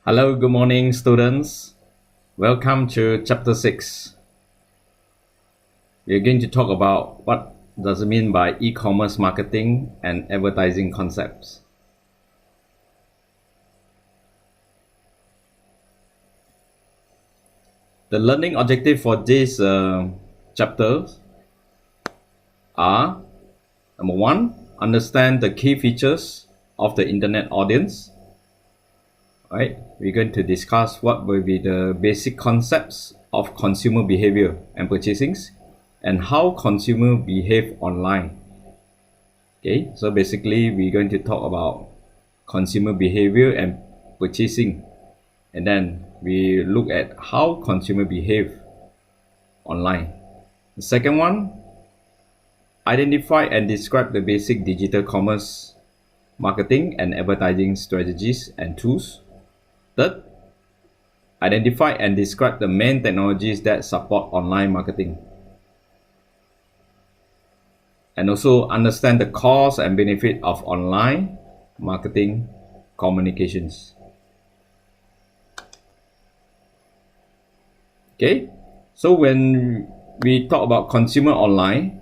Hello, good morning, students. Welcome to chapter 6. We're going to talk about what does it mean by e-commerce marketing and advertising concepts. The learning objective for this chapter are: number 1, understand the key features of the internet audience. Right, we're going to discuss what will be the basic concepts of consumer behavior and purchasing and how consumer behave online. Okay, so basically we're going to talk about consumer behavior and purchasing, and then we look at how consumer behave online. The second one, identify and describe the basic digital commerce marketing and advertising strategies and tools. Third, identify and describe the main technologies that support online marketing. And also understand the cost and benefit of online marketing communications. Okay, so when we talk about consumer online,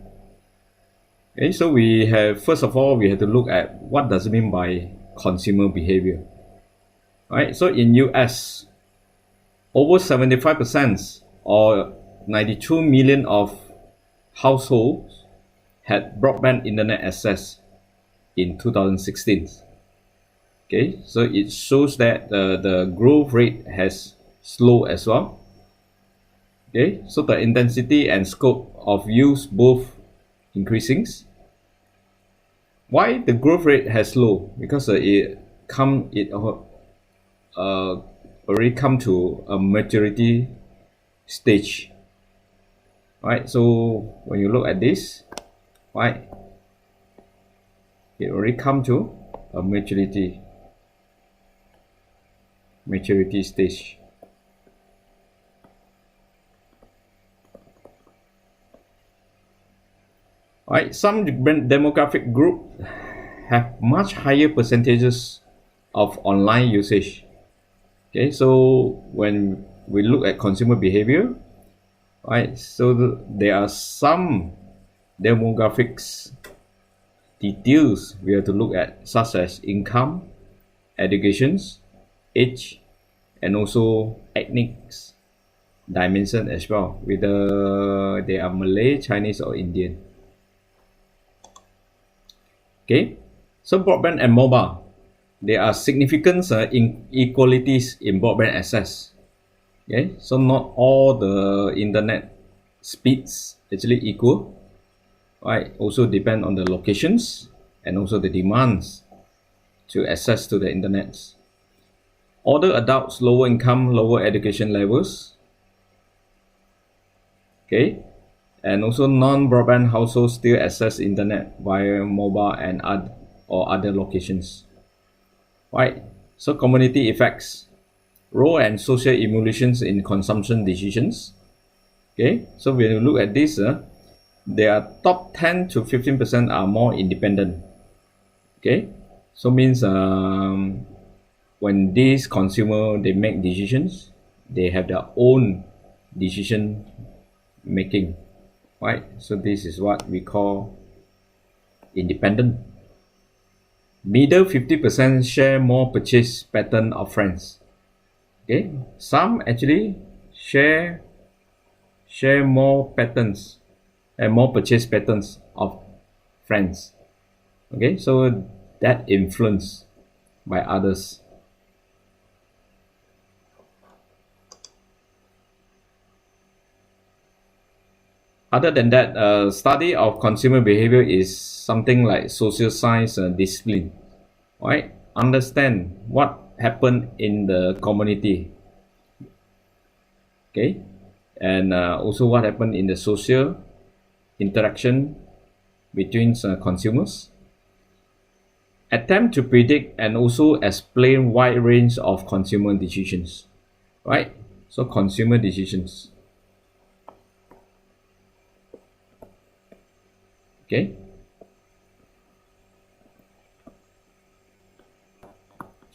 okay, so we have, first of all, we have to look at what does it mean by consumer behavior. Right, so in US, over 75% or 92 million of households had broadband internet access in 2016. Okay, so it shows that the growth rate has slowed as well. Okay, so the intensity and scope of use both increasing. Why the growth rate has slowed? Because already come to a maturity stage. Right, so when you look at this, right, it already come to a maturity stage. Right, some demographic group have much higher percentages of online usage. Okay, so when we look at consumer behavior, right, so there are some demographics details we have to look at, such as income, educations, age, and also ethnic dimension as well, whether they are Malay, Chinese, or Indian. Okay, so broadband and mobile, there are significant inequalities in broadband access. Okay, so not all the internet speeds actually equal. Right, also depend on the locations and also the demands to access to the internet. Older adults, lower income, lower education levels. Okay, and also non-broadband households still access internet via mobile and other locations. Right, so community effects, role and social emulations in consumption decisions. Okay, so when you look at this, there are top 10 to 15% are more independent. Okay, so means when these consumer they make decisions, they have their own decision making. Right, so this is what we call independent. Middle 50% share more purchase pattern of friends. Okay, some actually share more patterns and more purchase patterns of friends. Okay, so that influence by others. Other than that, study of consumer behavior is something like social science discipline. Right, understand what happened in the community. Okay, and also what happened in the social interaction between consumers. Attempt to predict and also explain wide range of consumer decisions. Right, so consumer decisions. Okay,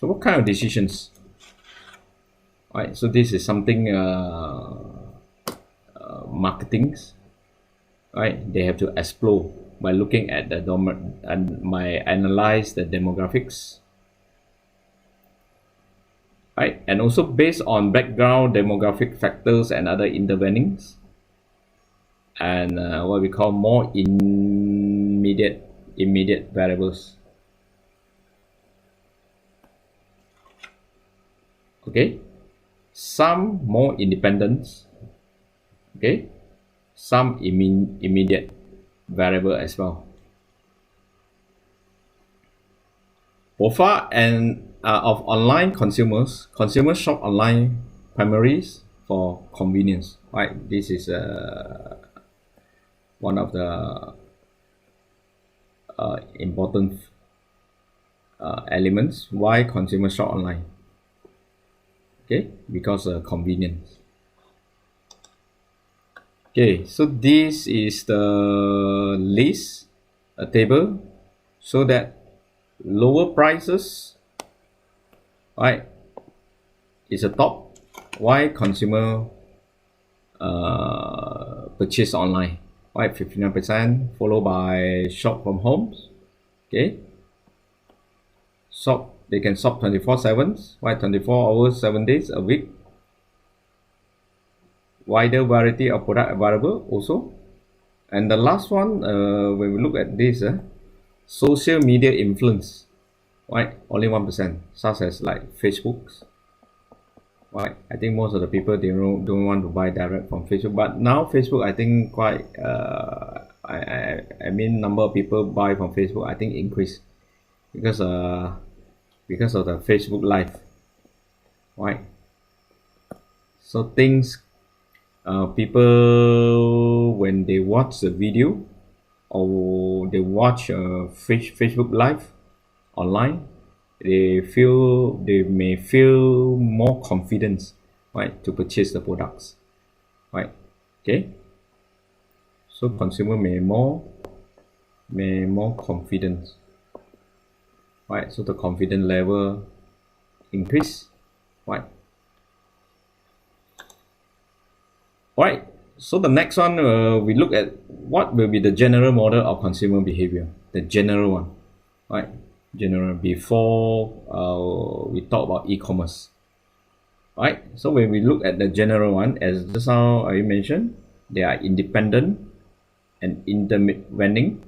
so what kind of decisions? right? So this is something marketings, right? They have to explore by looking at the analyze the demographics, right? And also based on background demographic factors and other intervenings, and what we call more immediate variables. Okay, some more independence. Okay, some immediate variable as well. Profile and of online consumers shop online primaries for convenience, right? This is one of the important elements why consumers shop online. Okay, because convenience. Okay, so this is the list, a table, so that lower prices, right, is a top. Why consumer purchase online, right? 59%, followed by shop from homes. Okay, shop, they can shop 24/7, right? 24 hours, 7 days a week. Wider variety of product available also. And the last one, when we look at this, social media influence, right? Only 1%, such as like Facebook, right? I think most of the people, they don't want to buy direct from Facebook, but now Facebook, I think quite I mean number of people buy from Facebook, I think increase because of the Facebook Live, right? So things, people, when they watch the video or they watch Facebook Live online, they may feel more confidence, right, to purchase the products, right? Okay, so consumer may more confidence, right? So the confidence level increase, right? Right, so the next one, we look at what will be the general model of consumer behavior, the general one, right? General, before we talk about e-commerce, right? So when we look at the general one, as just now I mentioned, they are independent and intervening.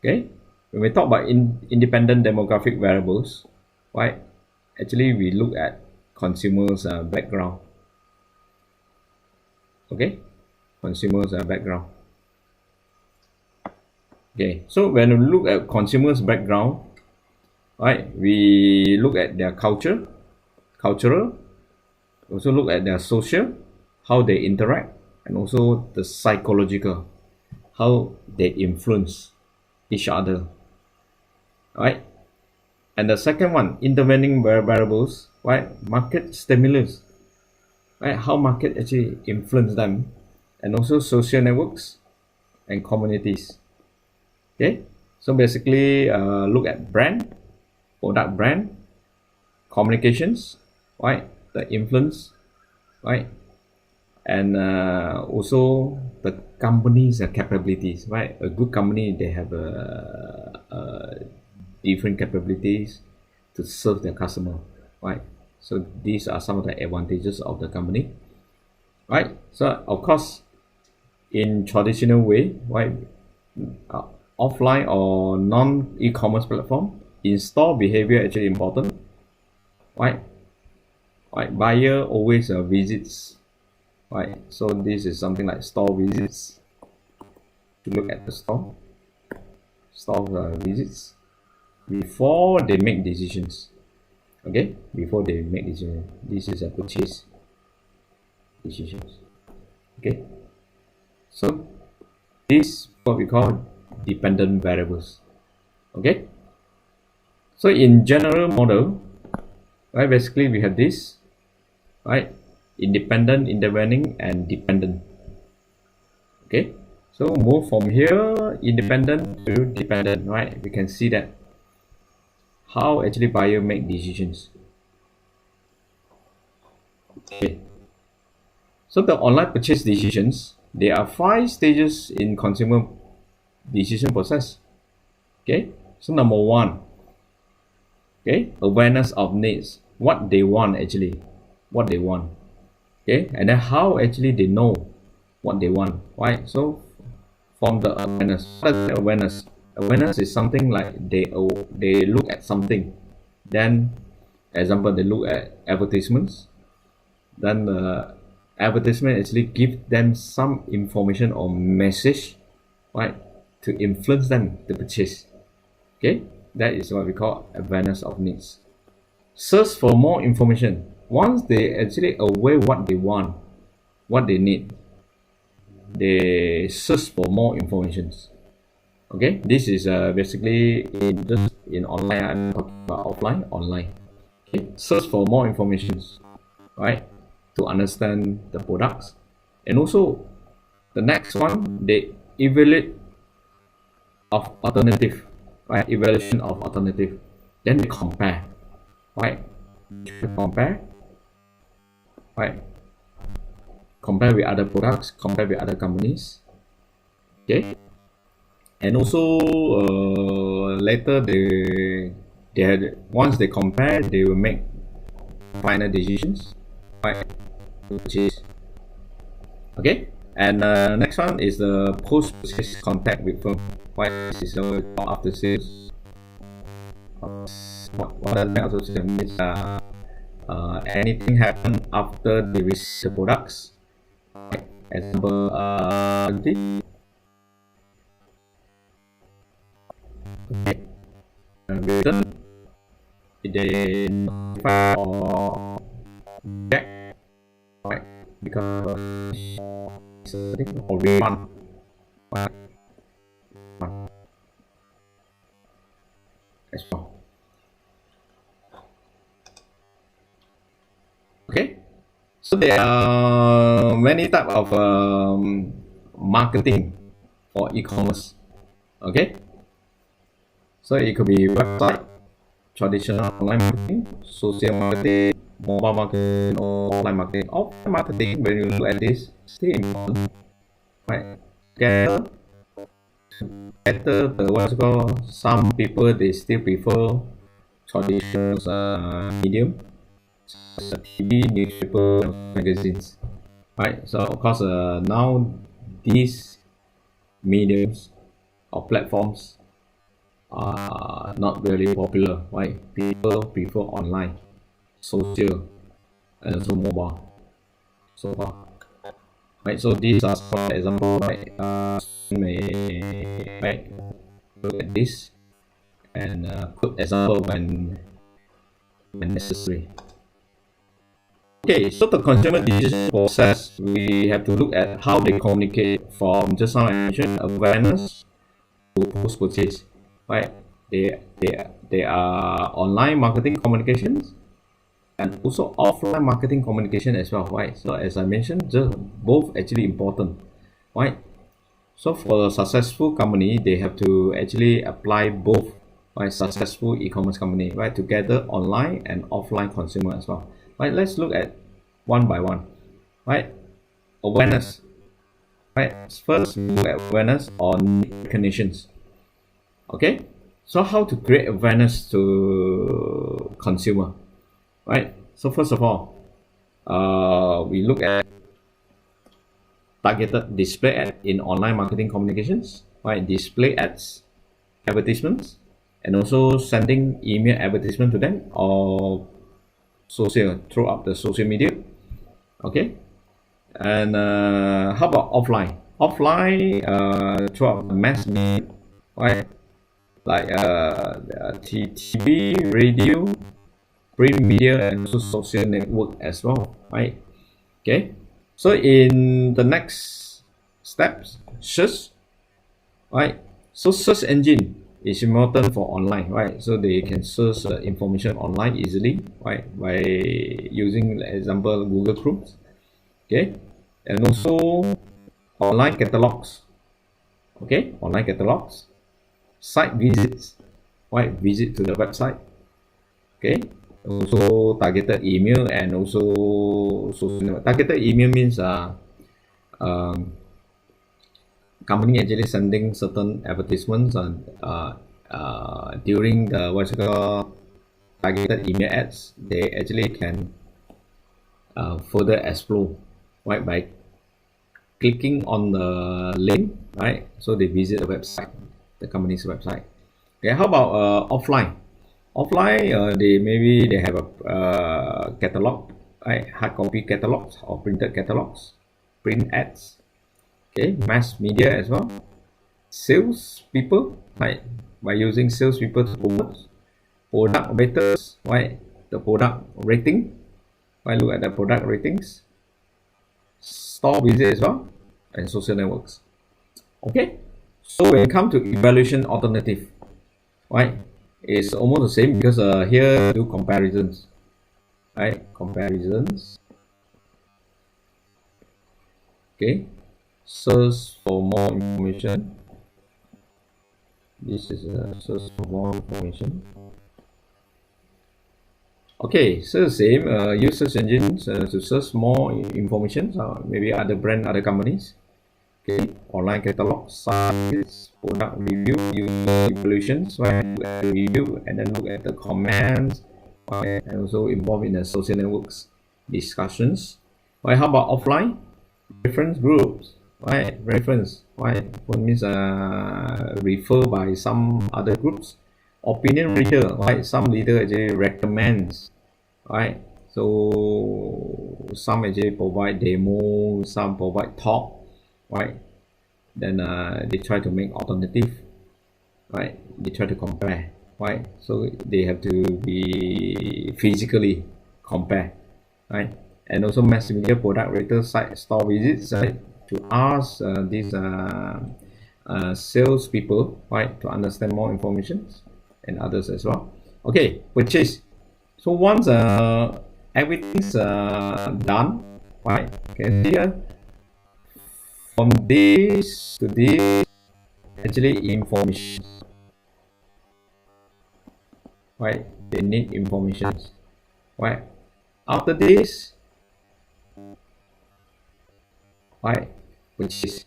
Okay, when we talk about independent demographic variables, right? Actually, we look at consumers' background. Okay, consumers background. Okay, so when we look at consumers background, right, we look at their cultural, also look at their social, how they interact, and also the psychological, how they influence each other, right? And the second one, intervening variables, right, market stimulus, right, how market actually influence them, and also social networks and communities. Okay, so basically look at brand, product brand, communications, right, the influence, right, and also the company's capabilities, right? A good company, they have different capabilities to serve their customer, right? So these are some of the advantages of the company, right? So of course, in traditional way, right, offline or non-e-commerce platform, in-store behavior actually important, right? Right, buyer always visits, right? So this is something like store visits. To look at the store visits before they make decisions. Okay, before they make decisions, this is a purchase decisions. Okay, so this what we call dependent variables. Okay, so in general model, right, basically we have this, right, independent, intervening, and dependent. Okay, so move from here, independent to dependent, right? We can see that how actually buyer make decisions. Okay. So the online purchase decisions, there are 5 stages in consumer decision process. Okay. So number 1, okay, awareness of needs, what they want actually, what they want. Okay, and then how actually they know what they want, right? So from the awareness, what is the awareness? Awareness is something like they look at something, then example they look at advertisements, then the advertisement actually give them some information or message, right, to influence them to purchase. Okay, that is what we call awareness of needs. Search for more information. Once they actually aware what they want, what they need, they search for more information. Okay, this is basically in online. I'm talking about offline, online. Okay, search for more information, right, to understand the products. And also the next one, they evaluate of alternative, right, evaluation of alternative. Then they compare, right, compare, right, compare with other products, compare with other companies. Okay, and also later they had, once they compare, they will make final decisions, right, which is okay. And next one is the post purchase contact with firm. Why this is after sales? What does that also say? Means anything happen after they receive the products. Right? Example, okay, return, they notify or check, right? Because or refund, right? As well. Okay, so there are many type of marketing for e-commerce. Okay, so it could be website, traditional online marketing, social marketing, mobile marketing, or offline marketing. Offline marketing, when you look at this, still important, right? Better the what's called, some people they still prefer traditional medium, TV, newspaper, magazines, right? So of course now these mediums or platforms are not really popular, right? People prefer online, social, and also mobile so far, right? So these are some examples, right? May, right, look at this and put example when necessary. Okay, so the consumer decision process, we have to look at how they communicate from, just now I mentioned, awareness to post purchase, right? They are online marketing communications and also offline marketing communication as well, right? So as I mentioned, just both actually important, right? So for a successful company, they have to actually apply both, right? Successful e-commerce company, right? Together online and offline consumer as well, right? Let's look at one by one, right? Awareness, right? First, look at awareness on recognitions. Okay, so how to create awareness to consumer, right? So first of all, we look at targeted display ad in online marketing communications, right? Display ads, advertisements, and also sending email advertisement to them or social, throughout the social media. Okay, and how about offline? Offline, throughout the mass media, right? Like TV, radio, print media, and also social network as well, right? Okay, so in the next steps, search, right? So search engine is important for online, right? So they can search information online easily, right, by using, example, Google Chrome. Okay, and also online catalogs. Okay, online catalogs, site visits, right? Visit to the website. Okay, also targeted email, and also social network. Targeted email means um, company actually sending certain advertisements during the what's it called targeted email ads. They actually can further explore, right, by clicking on the link, right? So they visit the website, the company's website. Okay, how about offline? Offline, they have a catalog, right? Hard copy catalogs or printed catalogs, print ads. Okay, mass media as well. Sales people, right? By using sales people to promote product raters, right? The product rating. If I look at the product ratings, store visit as well, and social networks. Okay, so when it comes to evaluation alternative, right, it's almost the same because here do comparisons, right? Comparisons. Okay, search for more information. This is a search for more information. Okay, so the same. Use search engines to search more information. Maybe other brand, other companies. Okay, online catalog, sites, product review, user evaluations, right? Review and then look at the comments, right? And also involved in the social networks discussions. Right? How about offline? Reference groups, right? Reference, right? What means refer by some other groups. Opinion leader, right? Some leader actually recommends, right? So some actually provide demo, some provide talk, right? Then they try to make alternative, right? They try to compare, right? So they have to be physically compare, right? And also mass media product rater site store visits, right? To ask these sales people, right, to understand more information, and others as well. Okay, purchase. So once everything's done, right? Can see here from this to this, actually information, right? They need information, right? After this, right, which is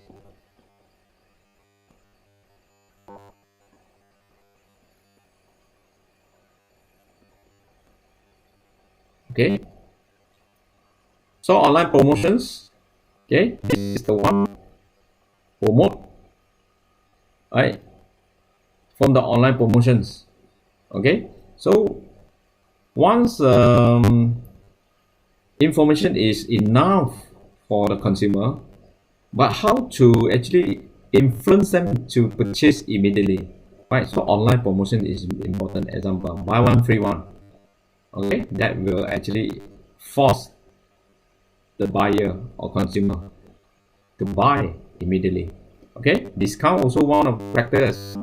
okay. So online promotions, okay, this is the one promote, right, from the online promotions. Okay, so once information is enough for the consumer, but how to actually influence them to purchase immediately, right? So online promotion is important. Example, buy one free one. Okay, that will actually force the buyer or consumer to buy immediately. Okay, discount also one of the factors,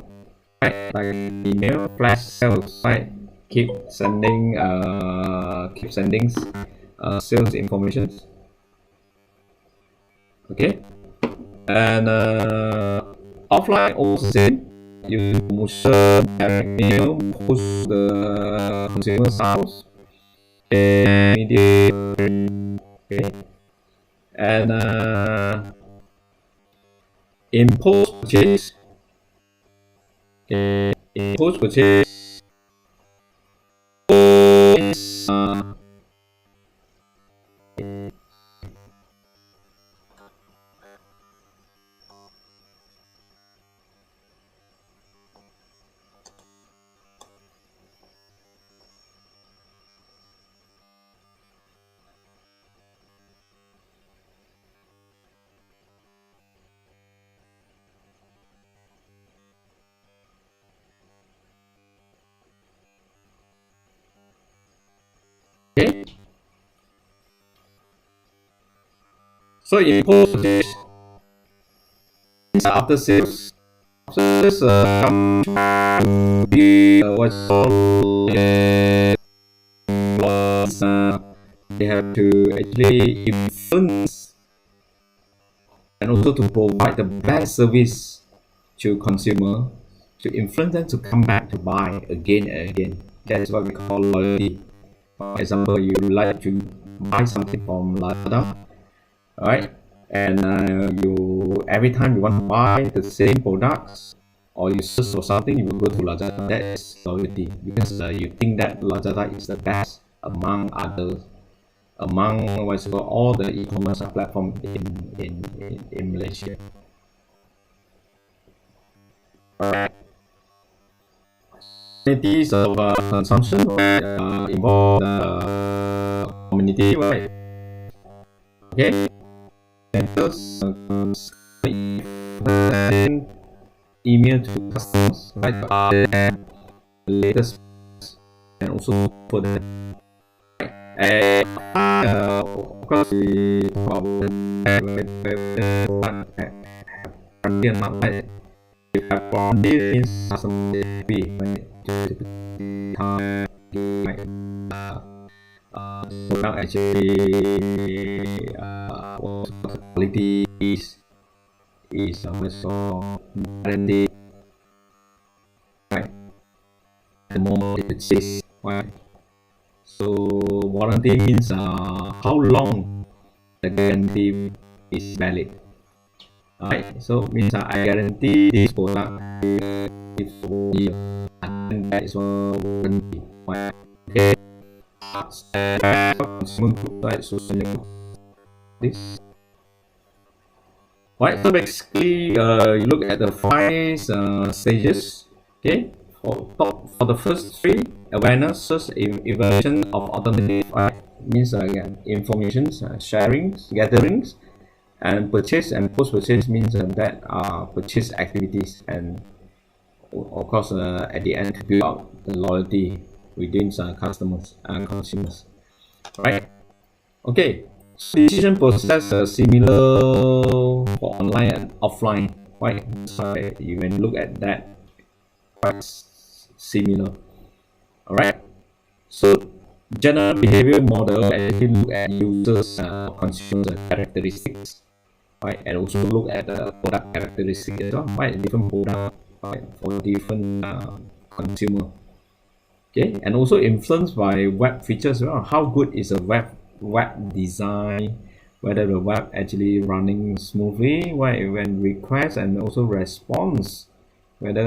right? Like email flash sales, right? Keep sending sales information. Okay, and offline also same. Use promotion, direct mail, push the consumer's house, and media. Okay, and impulse purchase. Okay, impulse purchase. Okay, so impulse purchase after sales. After sales, come to be what's called they have to actually influence and also to provide the best service to consumer, to influence them to come back to buy again and again. That is what we call loyalty. For example, you like to buy something from Lazada, right? And you every time you want to buy the same products or you search for something, you will go to Lazada. That is loyalty, because you think that Lazada is the best among others, among what's called all the e-commerce platform in Malaysia. Alright. Communities of consumption involve the community, right? Okay. Email to customers, right? And latest, and also for the of course we talk about product actually quality is also guaranteed, right? The moment they purchase, right? So warranty means how long the guarantee is valid. Right, so means I guarantee this product is for year, and that is warranty. Okay. Consumer group, right? So this. Right, so basically, you look at the 5 stages. Okay, for the first 3, awareness, search, evaluation of alternative, right? Means again informations, sharings, gatherings, and purchase and post-purchase means that purchase activities, and of course at the end to build up the loyalty within customers and consumers, right? Okay. Decision process similar for online and offline, right? So you can look at that, quite similar. All right. So general behavior model actually look at users, consumers characteristics, right? And also look at the product characteristics as well, right? Different product, right? For different consumer. Okay, and also influenced by web features. How good is a web design, whether the web actually running smoothly, when request and also response, whether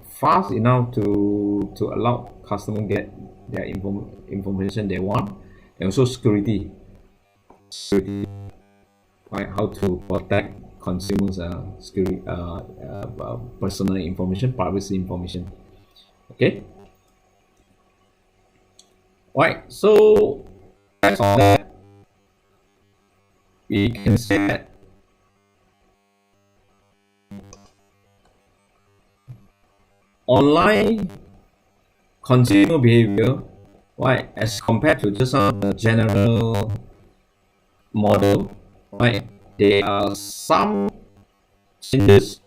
fast enough to allow customer get their information they want, and also security, right? How to protect consumers security, personal information, privacy information. Okay. Right, so that's all that we can say that online consumer behavior, right, as compared to just the general model, right, there are some changes,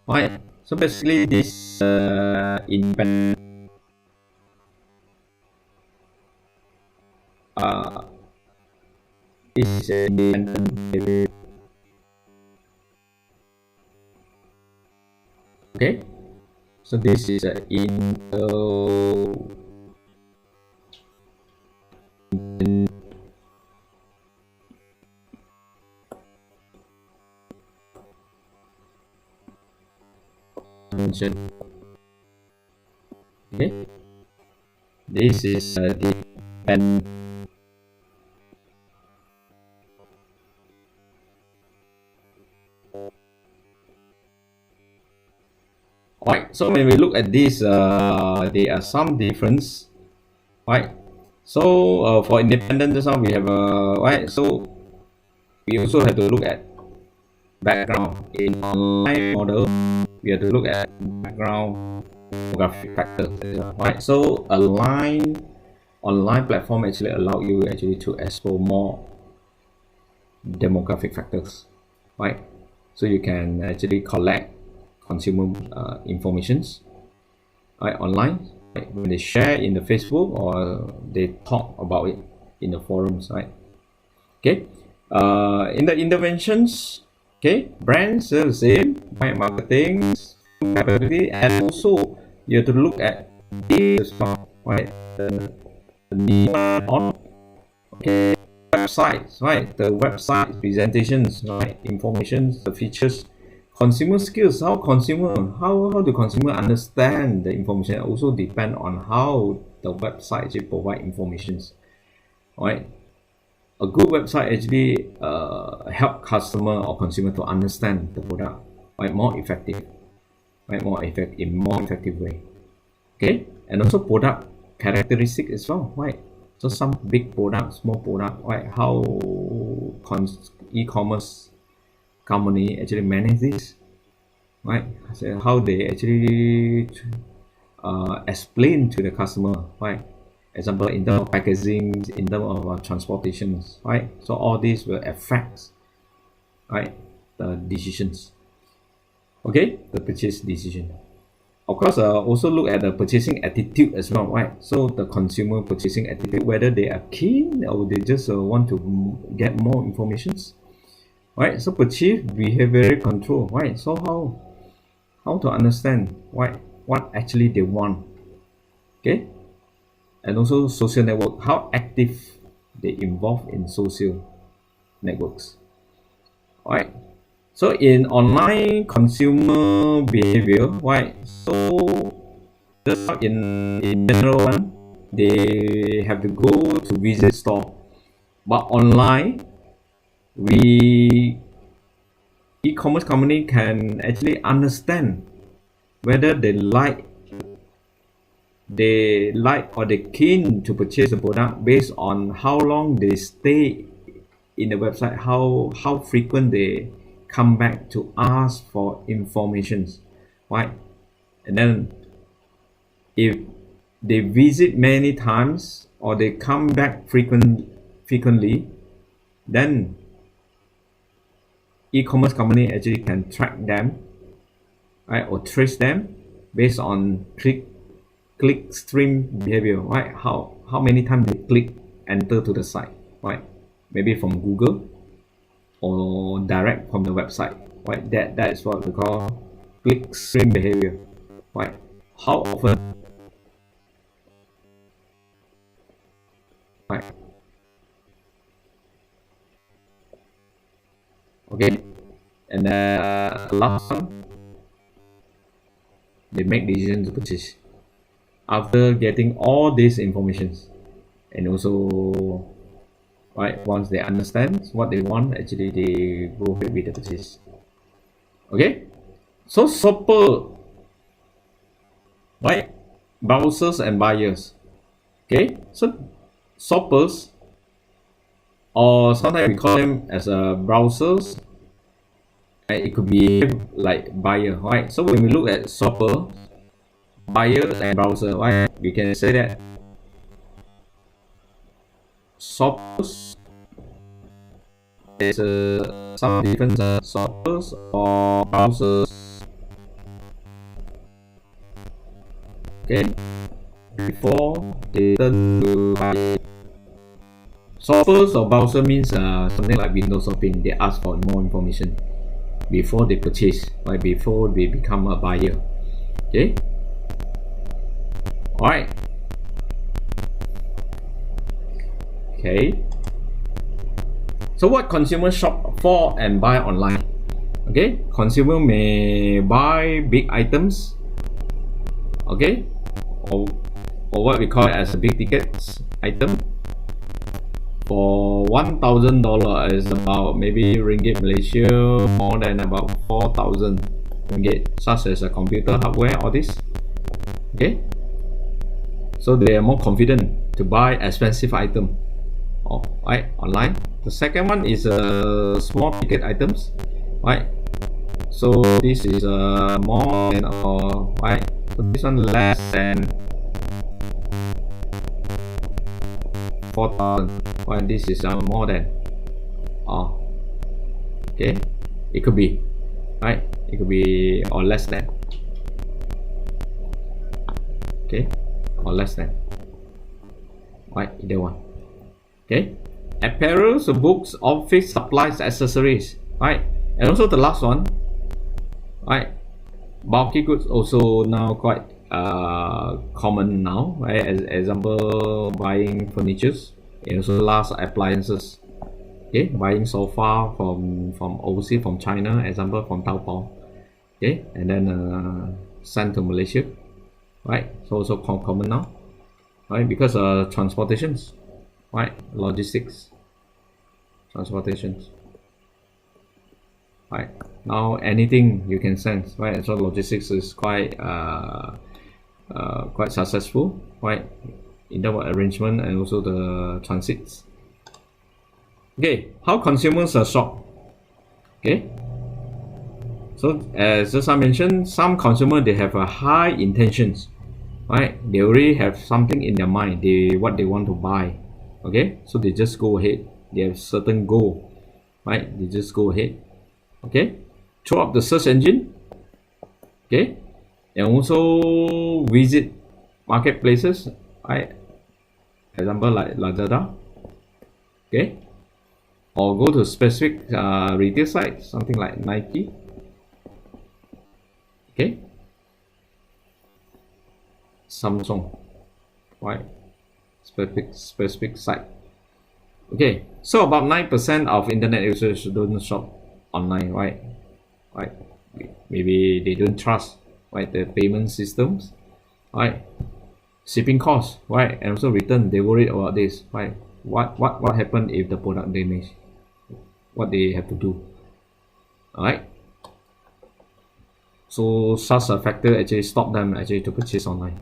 right? So basically this independent this is independent. Okay, so this is an okay, this is dependent. Right, so when we look at this, there are some difference, right? So for independent, just now we have right. So we also have to look at background in online model. We have to look at background demographic factors, right? So online platform actually allow you to explore more demographic factors, right? So you can actually collect consumer informations, right, online, right, when they share in the Facebook or they talk about it in the forums, right? Okay, in the interventions, okay, brands are the same, right? Marketing capability, and also you have to look at this as well, right? The on, okay, websites, right? The website presentations, right? Informations, the features, consumer skills. How do consumer understand the information? Also depend on how the website actually provide informations, right? A good website actually help customer or consumer to understand the product, right? More effective, right? More effective way. Okay, and also product characteristic as well, right? So some big product, small product, right? How e-commerce company actually manage this, right? So how they actually explain to the customer, right? Example, in terms of packaging, in terms of transportations, right? So all these will affect, right, the decisions. Okay, the purchase decision. Of course, also look at the purchasing attitude as well, right? So the consumer purchasing attitude, whether they are keen or they just want to get more informations, right? So purchase behavioral control, right? So how to understand what actually they want, okay? And also social network, how active they involve in social networks, right? So in online consumer behavior, right? So just in general one, they have to go to visit store, but online, e-commerce company can actually understand whether they like or they keen to purchase the product based on how long they stay in the website, how frequent they come back to ask for informations, right? And then if they visit many times or they come back frequently, then e-commerce company actually can track them, right, or trace them based on click stream behavior, right? How many times they click enter to the site, right? Maybe from Google or direct from the website, right? That is what we call click stream behavior, right? How often, right? Okay, and last one, they make decisions to purchase after getting all these informations, and also, right, once they understand what they want, actually they go ahead with the purchase. Okay, so shopper, right, browsers and buyers. Okay, so shoppers, or sometimes we call them as browsers, and it could be like buyer, right? So when we look at shopper, buyer and browser, right, we can say that shoppers is some different shoppers or browsers, okay, before they turn to buy. Shoppers or browser means something like window shopping. They ask for more information before they purchase, right? Before they become a buyer. Okay. All right. Okay. So what consumers shop for and buy online? Okay, consumer may buy big items, okay, or what we call it as a big tickets item. For $1,000 is about maybe ringgit Malaysia more than about 4,000 ringgit, such as a computer hardware, all this. Okay, so they are more confident to buy expensive item, right, online. The second one is small ticket items, right? So this is more than right. So this one less than 4,000. While this is more than. Okay. It could be, right? It could be or less than. Okay, or less than. Right, either one. Okay. Apparels, books, office supplies, accessories, right? And also the last one, right? Bulky goods also now quite common now, right? As example, buying furnitures and also large appliances. Okay, buying sofa from overseas, from China, example from Taobao. Okay, and then sent to Malaysia, right? So also common now, right? Because transportations, right? Logistics, transportations, right? Now anything you can send, right? So logistics is quite successful, right? In terms of arrangement and also the transits. Okay, how consumers are shocked. Okay, so as just I mentioned, some consumer they have a high intentions, right? They already have something in their mind, what they want to buy. Okay, so they just go ahead. They have certain goal, right? They just go ahead. Okay, throw up the search engine. Okay, and also visit marketplaces, right? Example like Lazada. Okay, or go to specific retail sites, something like Nike. Okay, Samsung, right? Specific site. Okay, so about 9% of internet users don't shop online, right? Right, maybe they don't trust, right, the payment systems, right? Shipping costs, right, and also return. They worried about this, right? What happened if the product damage? What they have to do, all right? So such a factor actually stop them actually to purchase online.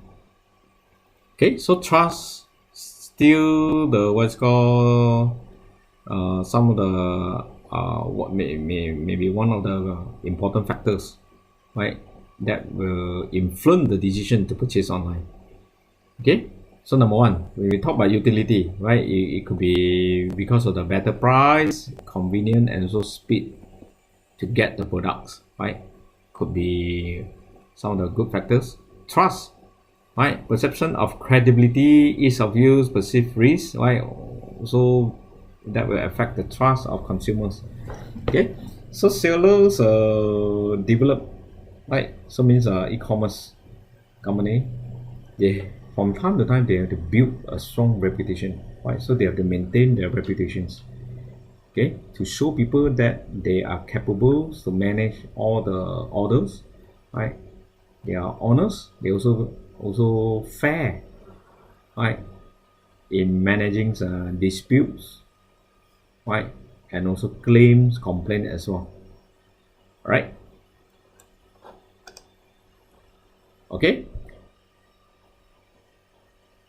Okay, so trust still the what's called some of the what maybe one of the important factors, right, that will influence the decision to purchase online. Okay, so number one, when we talk about utility, right, it could be because of the better price, convenience, and also speed to get the products, right? Could be some of the good factors. Trust, right? Perception of credibility, ease of use, perceived risk, right? So that will affect the trust of consumers. Okay, so sellers develop, right? So means e-commerce company, they from time to time they have to build a strong reputation, right? So they have to maintain their reputations. Okay, to show people that they are capable to manage all the orders, right? They are honest. They also fair, right, in managing disputes, right, and also claims, complaint as well, right? Okay,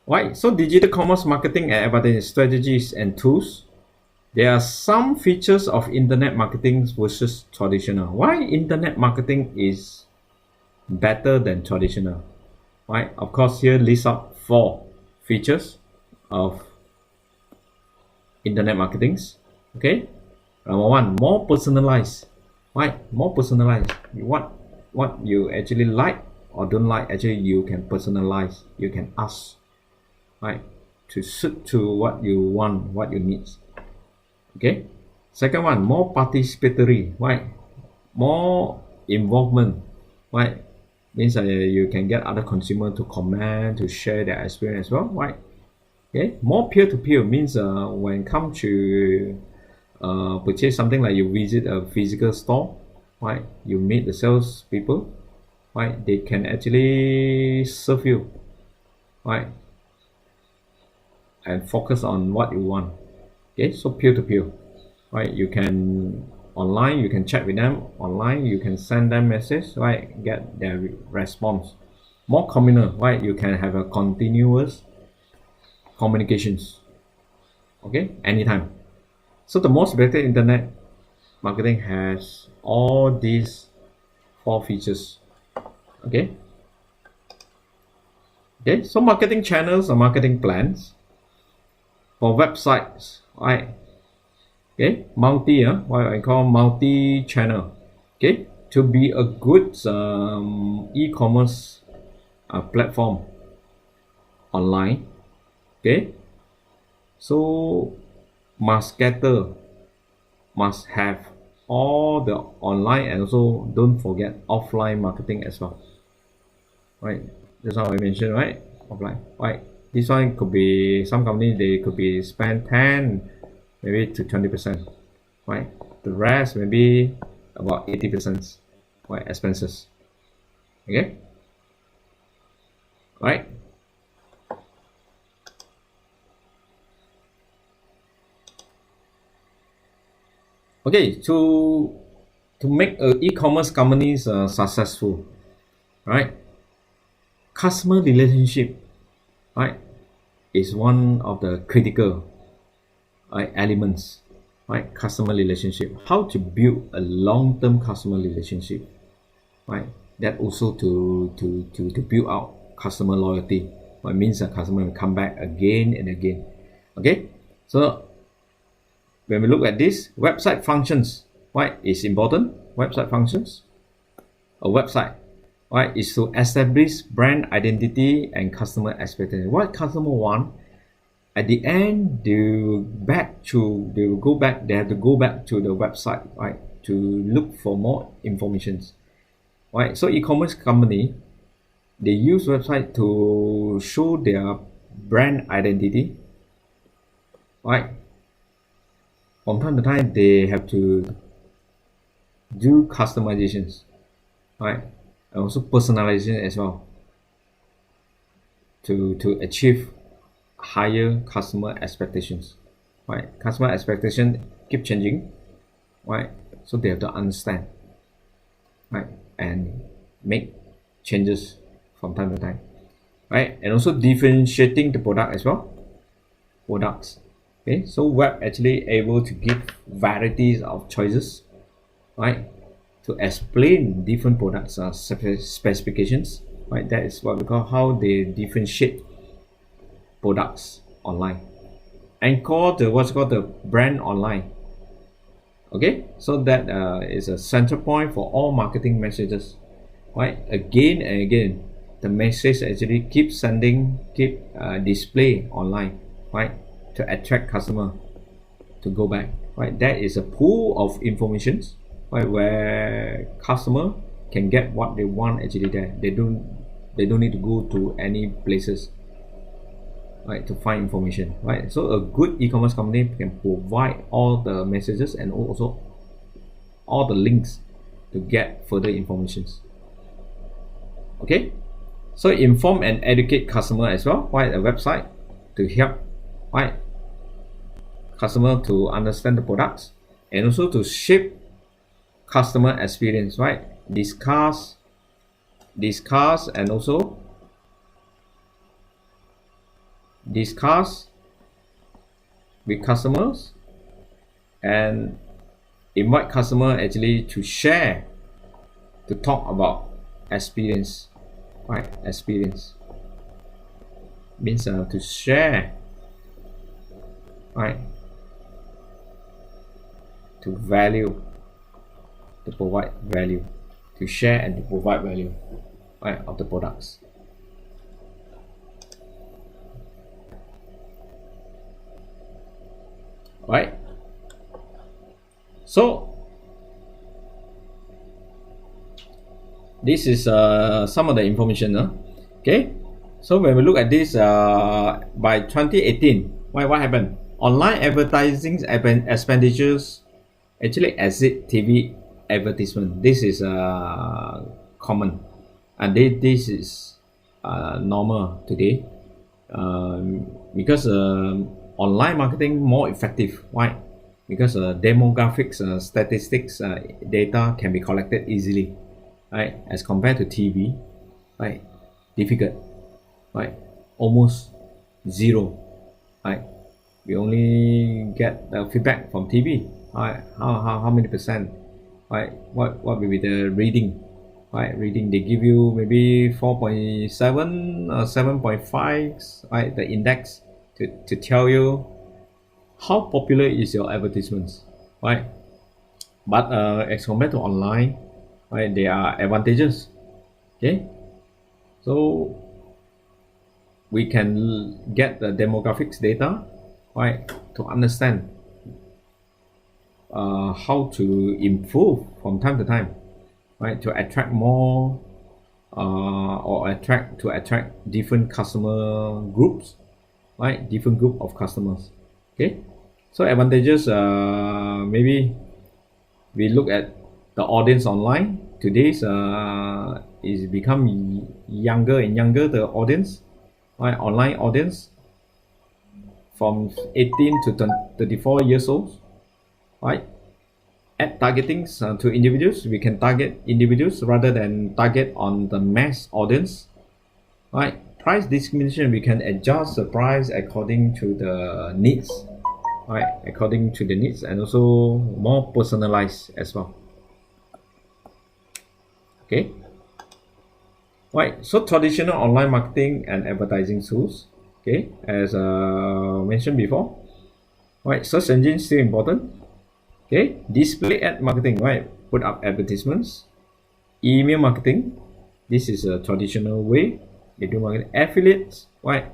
right. So digital commerce marketing and advertising strategies and tools. There are some features of internet marketing versus traditional. Why internet marketing is better than traditional? Right. Of course, here list up 4 features of internet marketings. Okay. Number 1, more personalized. Right. More personalized. What you actually like or don't like, actually you can personalize. You can ask, right, to suit to what you want, what you need. Okay. Second one, more participatory, right? More involvement, right? Means you can get other consumer to comment, to share their experience as well, right? Okay. More peer-to-peer means when it comes to purchase something, like you visit a physical store, right? You meet the sales people, right? They can actually serve you, right? And focus on what you want. Okay, so peer-to-peer, right? You can online, you can chat with them online, you can send them message, right? Get their response. More communal, right? You can have a continuous communications, okay, anytime. So the most better internet marketing has all these 4 features. Okay. Okay, so marketing channels or marketing plans for websites, right? Okay, what I call multi-channel. Okay, to be a good e-commerce platform online. Okay, so must have all the online and also don't forget offline marketing as well, right? Just how I mentioned, right? Offline, right? This one could be some company, they could be spend 10 maybe to 20%, right? The rest maybe about 80%, right? Expenses. Okay, right? Okay, to make a e-commerce companies successful, right? Customer relationship, right, is one of the critical, right, elements, right? Customer relationship. How to build a long-term customer relationship, right? That also to build out customer loyalty. What means a customer will come back again and again. Okay, so when we look at this, website functions, right, is important. Website functions. A website, right, is to establish brand identity and customer expectation. What customer want, at the end they will have to go back to the website, right, to look for more informations, right? So e-commerce company, they use website to show their brand identity, right? From time to time they have to do customizations, right, and also personalization as well, to achieve higher customer expectations, right? Customer expectation keep changing, right? So they have to understand, right, and make changes from time to time, right? And also differentiating the product as well, products. Okay, so web actually able to give varieties of choices, right, to explain different products specifications, right? That is what we call how they differentiate products online, and call the what's called the brand online. Okay, so that is a center point for all marketing messages, right? Again and again, the message actually keep sending, keep display online, right, to attract customer to go back, right? That is a pool of informations, right, where customer can get what they want actually there. They don't need to go to any places, right, to find information, right? So a good e-commerce company can provide all the messages and also all the links to get further informations. Okay, so inform and educate customer as well, right? A website to help, right, customer to understand the products and also to shape customer experience, right? Discuss and also discuss with customers and invite customer actually to share, to talk about experience, right? Experience means to share, right, to value, to provide value, to share and to provide value, right, of the products. Right, so this is some of the information, okay. So when we look at this, by 2018, what happened? Online advertising expenditures actually exceed TV advertisement. This is common, and this is normal today, because online marketing more effective. Why? Because demographics, statistics, data can be collected easily, right, as compared to TV, right? Difficult, right? Almost zero, right? We only get the feedback from TV, right? How many percent, right? What will be the reading, right? Reading, they give you maybe 4.7 or 7.5, right? The index to tell you how popular is your advertisements, right? But as compared to online, right, there are advantages. Okay, so we can get the demographics data, right, to understand how to improve from time to time, right, to attract more or attract different customer groups, right? Different group of customers. Okay, so advantages, maybe we look at the audience online. Today's is become younger and younger, the audience, right? Online audience from 18 to 34 years old, right? At targeting to individuals, we can target individuals rather than target on the mass audience, right? Price discrimination, we can adjust the price according to the needs, right? According to the needs, and also more personalized as well. Okay, right. So traditional online marketing and advertising tools, okay, as mentioned before, right? Search engine still important. Okay, display ad marketing, right? Put up advertisements. Email marketing, this is a traditional way they do marketing. Affiliates, right?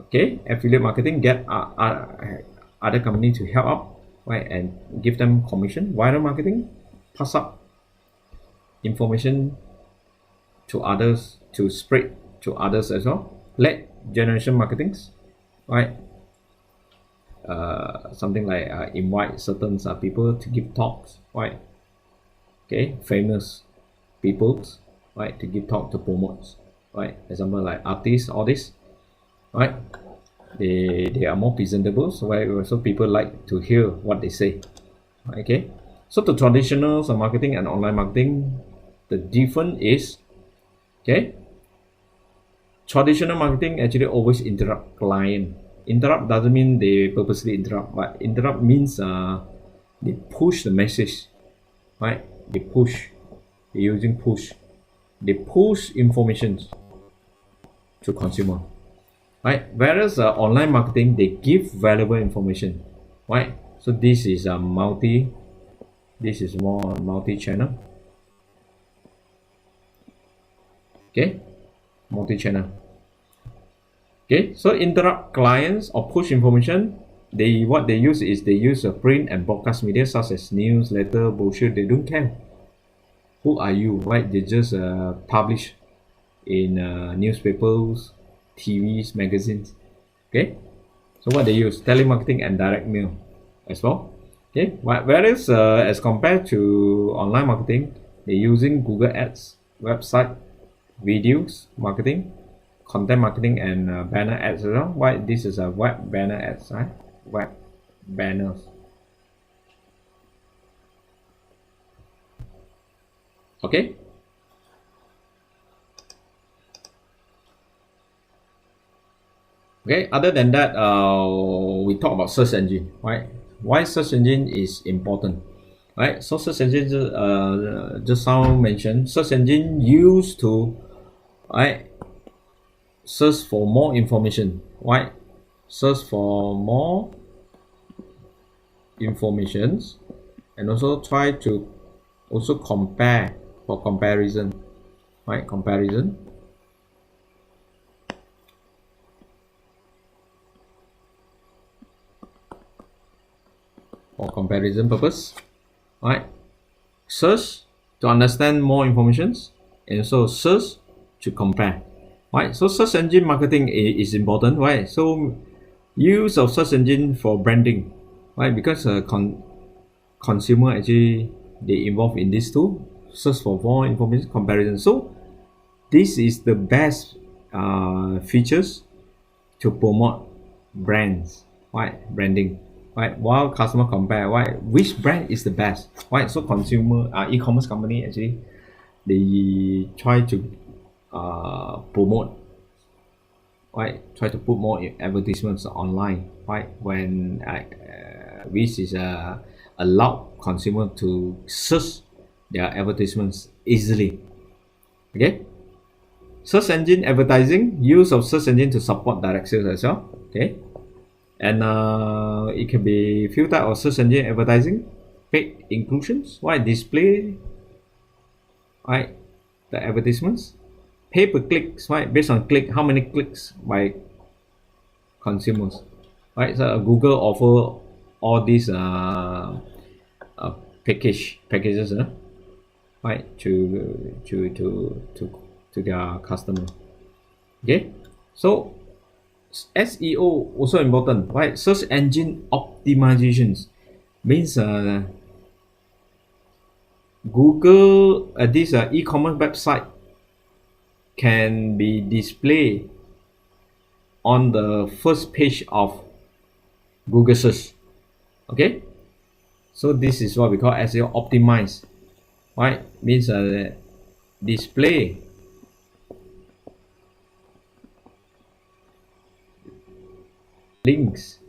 Okay, affiliate marketing, get other company to help out, right, and give them commission. Viral marketing, pass up information to others, to spread to others as well. Lead generation marketings, right? Something like invite certain people to give talks, right? Okay, famous people, right, to give talk, to promote, right? Example like artists, all this, right? They are more presentable, so people like to hear what they say. Okay, so the traditional marketing and online marketing, the difference is, okay, traditional marketing actually always interrupt client. Interrupt doesn't mean they purposely interrupt, but interrupt means they push the message, right? They push, they're using push, they push information to consumer, right? Whereas online marketing, they give valuable information, right? So this is a this is more multi-channel. Okay, multi-channel. Okay, so interrupt clients or push information, what they use is they use a print and broadcast media such as newsletter, brochure. They don't care who are you, right? They just publish in newspapers, TVs, magazines. Okay, so what they use, telemarketing and direct mail as well. Okay, whereas as compared to online marketing, they're using Google Ads, website, videos marketing, content marketing, and banner ads as well. Why this is a web banner ads, right? Web banners. Okay. Okay, other than that, we talk about search engine, right? Why search engine is important, right? So search engine, just now mentioned, search engine used to, right, search for more information, right? Search for more informations, and also try to also compare for comparison, right? Comparison. For comparison purpose, right? Search to understand more informations, and also search to compare, right? So search engine marketing is important, right? So use of search engine for branding, right? Because consumer actually they involved in this too, search for more information, comparison. So this is the best features to promote brands, right? Branding, right? While customer compare, right, which brand is the best, right? So consumer e-commerce company actually they try to promote, right? Try to put more advertisements online, right? When which is allow consumer to search their advertisements easily. Okay. Search engine advertising, use of search engine to support direct sales as well. Okay, and it can be few type of search engine advertising. Paid inclusions, right? Display, right? The advertisements. Pay per clicks, right? Based on click, how many clicks by consumers, right? So Google offer all these packages, right? To to their customer. Okay, so SEO also important, right? Search engine optimizations means Google this e-commerce website can be displayed on the first page of Google search. Okay, so this is what we call SEO optimize, right? Means display links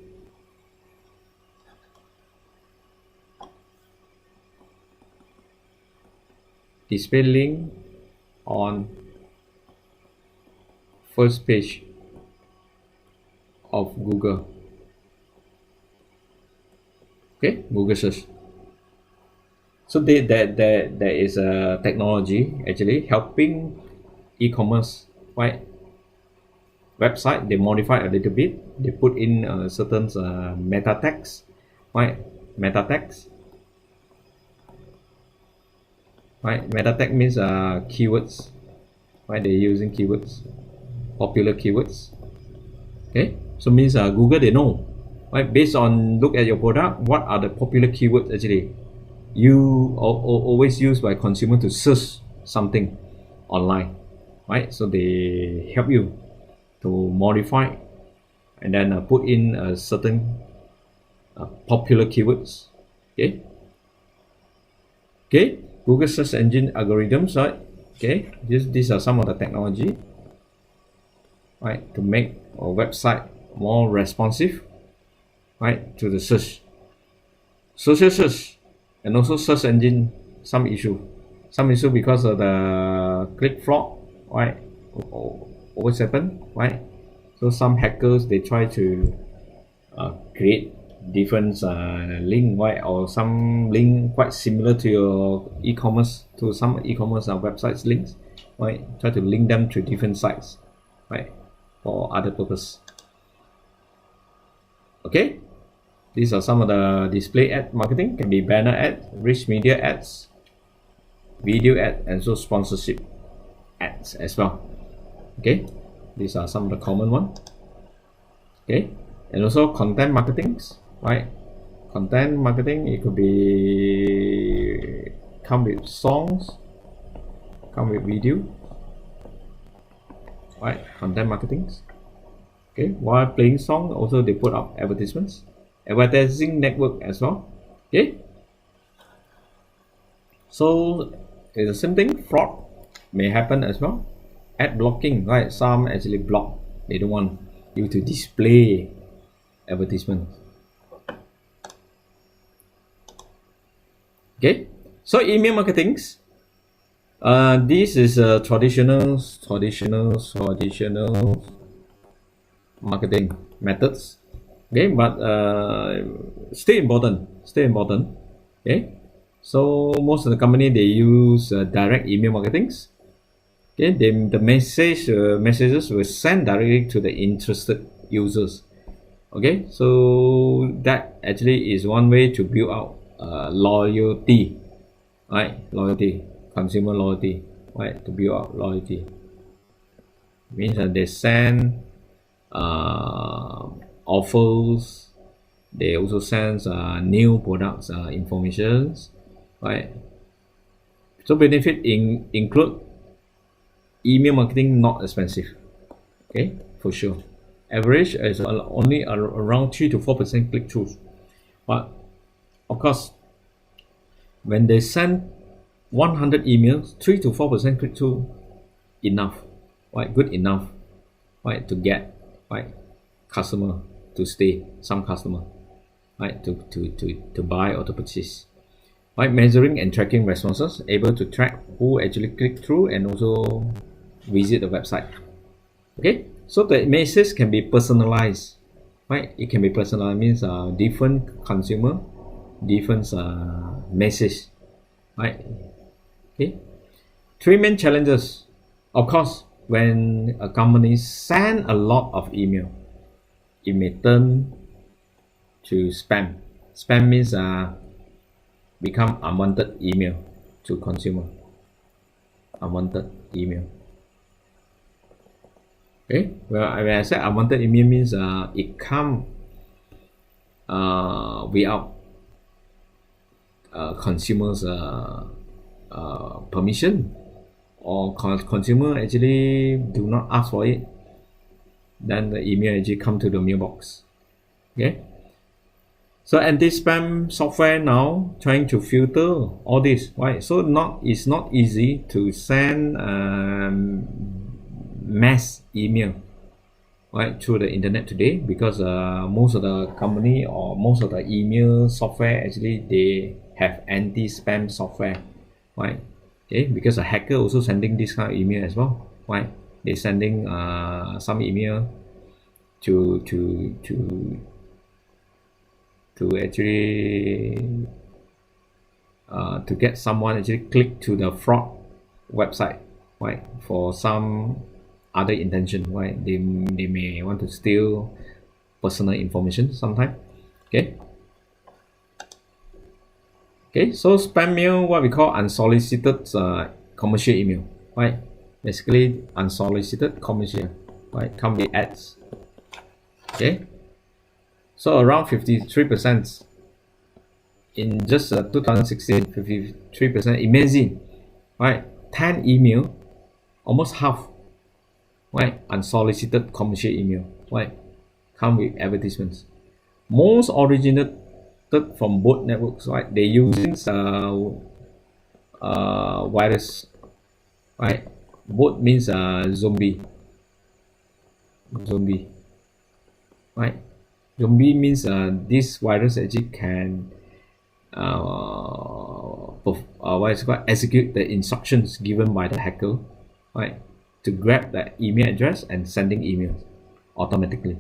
on first page of Google. Okay, Google search. So there is a technology actually helping e-commerce, right? Website, they modify a little bit, they put in certain meta text, right? Meta text, right? Meta text means keywords, right? They're using keywords, popular keywords. Okay, so means Google, they know, right? Based on look at your product, what are the popular keywords actually you always used by consumer to search something online, right? So they help you to modify and then put in certain popular keywords. Okay, Google search engine algorithms, right? Okay, these are some of the technology, right, to make a website more responsive, right, to the search, social search, and also search engine some issue because of the click fraud, right? Always happen, right? So some hackers, they try to create different link, right, or some link quite similar to your e-commerce, to some e-commerce websites links, right? Try to link them to different sites, right, for other purpose. Okay, these are some of the display ad marketing. Can be banner ad, rich media ads, video ad, and so sponsorship ads as well. Okay, these are some of the common ones. Okay, and also content marketing, right? Content marketing, it could be come with songs, come with video, right? Content marketing. Okay, while playing song, also they put up advertisements, advertising network as well. Okay, so it's the same thing. Fraud may happen as well. Ad blocking, right? Some actually block, they don't want you to display advertisement. Okay, so email marketing, this is a traditional marketing methods. Okay, but still important. Okay, so most of the company, they use direct email marketing. Okay, then the messages will send directly to the interested users. Okay, so that actually is one way to build out loyalty, right? Consumer loyalty, right? To build out loyalty means that they send offers, they also send new products informations, right? So benefit include email marketing, not expensive. Okay, for sure. Average is only around 3 to 4% click throughs, but of course, when they send 100 emails, 3 to 4% click through enough, right? Good enough, right, to get, right, customer to stay, some customer, right, to buy or to purchase. Right, measuring and tracking responses, able to track who actually click through and also visit the website. Okay, so the message can be personalized, right? It can be personalized, means different consumer, different message, right? Okay, 3 main challenges. Of course, when a company send a lot of email, it may turn to spam. Spam means become unwanted email to consumer. Unwanted email. Okay, well, when I said unwanted email means it come without consumers permission, or consumer actually do not ask for it, then the email actually come to the mailbox. Okay, so anti-spam software now trying to filter all this, right? So it's not easy to send mass email, right, through the internet today, because most of the company or most of the email software actually they have anti-spam software, right? Okay, because a hacker also sending this kind of email as well, right? They sending some email to actually to get someone actually click to the fraud website, right, for some other intention, right? They may want to steal personal information sometime. Okay, so spam mail, what we call unsolicited commercial email, right? Basically unsolicited commercial, right, come with ads. Okay, so around 53% in just 2016, 53%. Imagine, right? 10 email, almost half, right? Unsolicited commercial email, right? Come with advertisements. Most originated from both networks, right? They using virus, right? Both means zombie, right? Zombie means this virus actually can what is it called, execute the instructions given by the hacker, right, to grab the email address and sending emails automatically.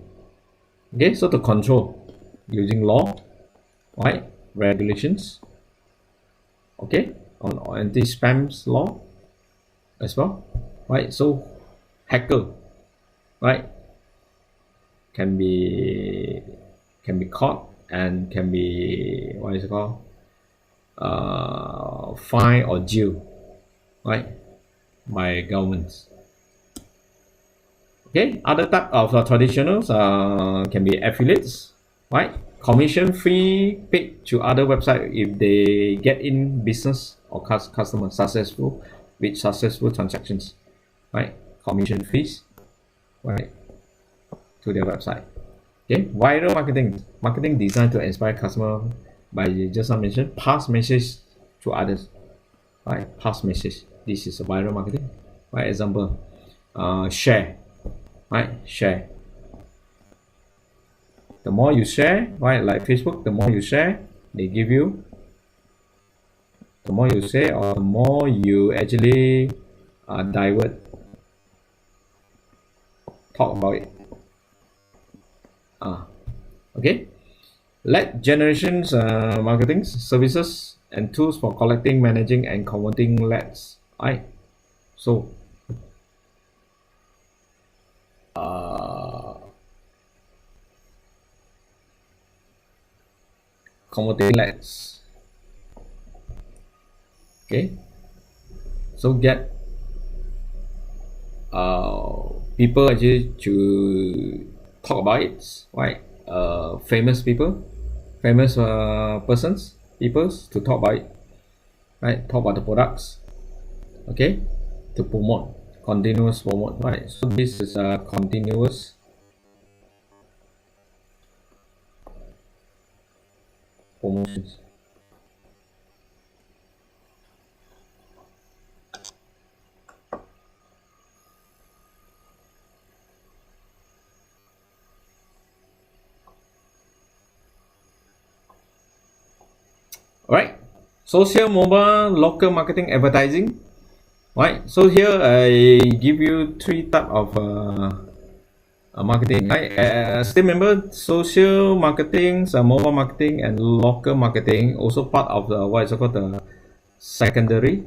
Okay, so to control using law, right, regulations, okay, on anti-spam law as well, right? So hacker, right, can be caught and can be, what is it called, fine or jail, right, by governments. Okay, other type of traditionals can be affiliates, right? Commission fee paid to other website if they get in business or customer successful with successful transactions, right? Commission fees, right, to their website. Okay, viral marketing designed to inspire customer by just I mentioned pass message to others, right? Pass message. This is a viral marketing, right? Example, share, right? Share. The more you share, right? Like Facebook, the more you share, they give you. The more you share, or the more you actually divert, talk about it. Okay. Lead generations marketing services and tools for collecting, managing, and converting leads. Right. So converting leads. Okay. So get people actually to talk about it, right? Famous people, famous persons, peoples to talk about it, right? Talk about the products, okay? To promote, continuous promote, right? So this is a continuous promotions. Alright, social, mobile, local marketing, advertising. Right, so here I give you three type of marketing. Right, still remember social marketing, mobile marketing, and local marketing also part of the what is called the secondary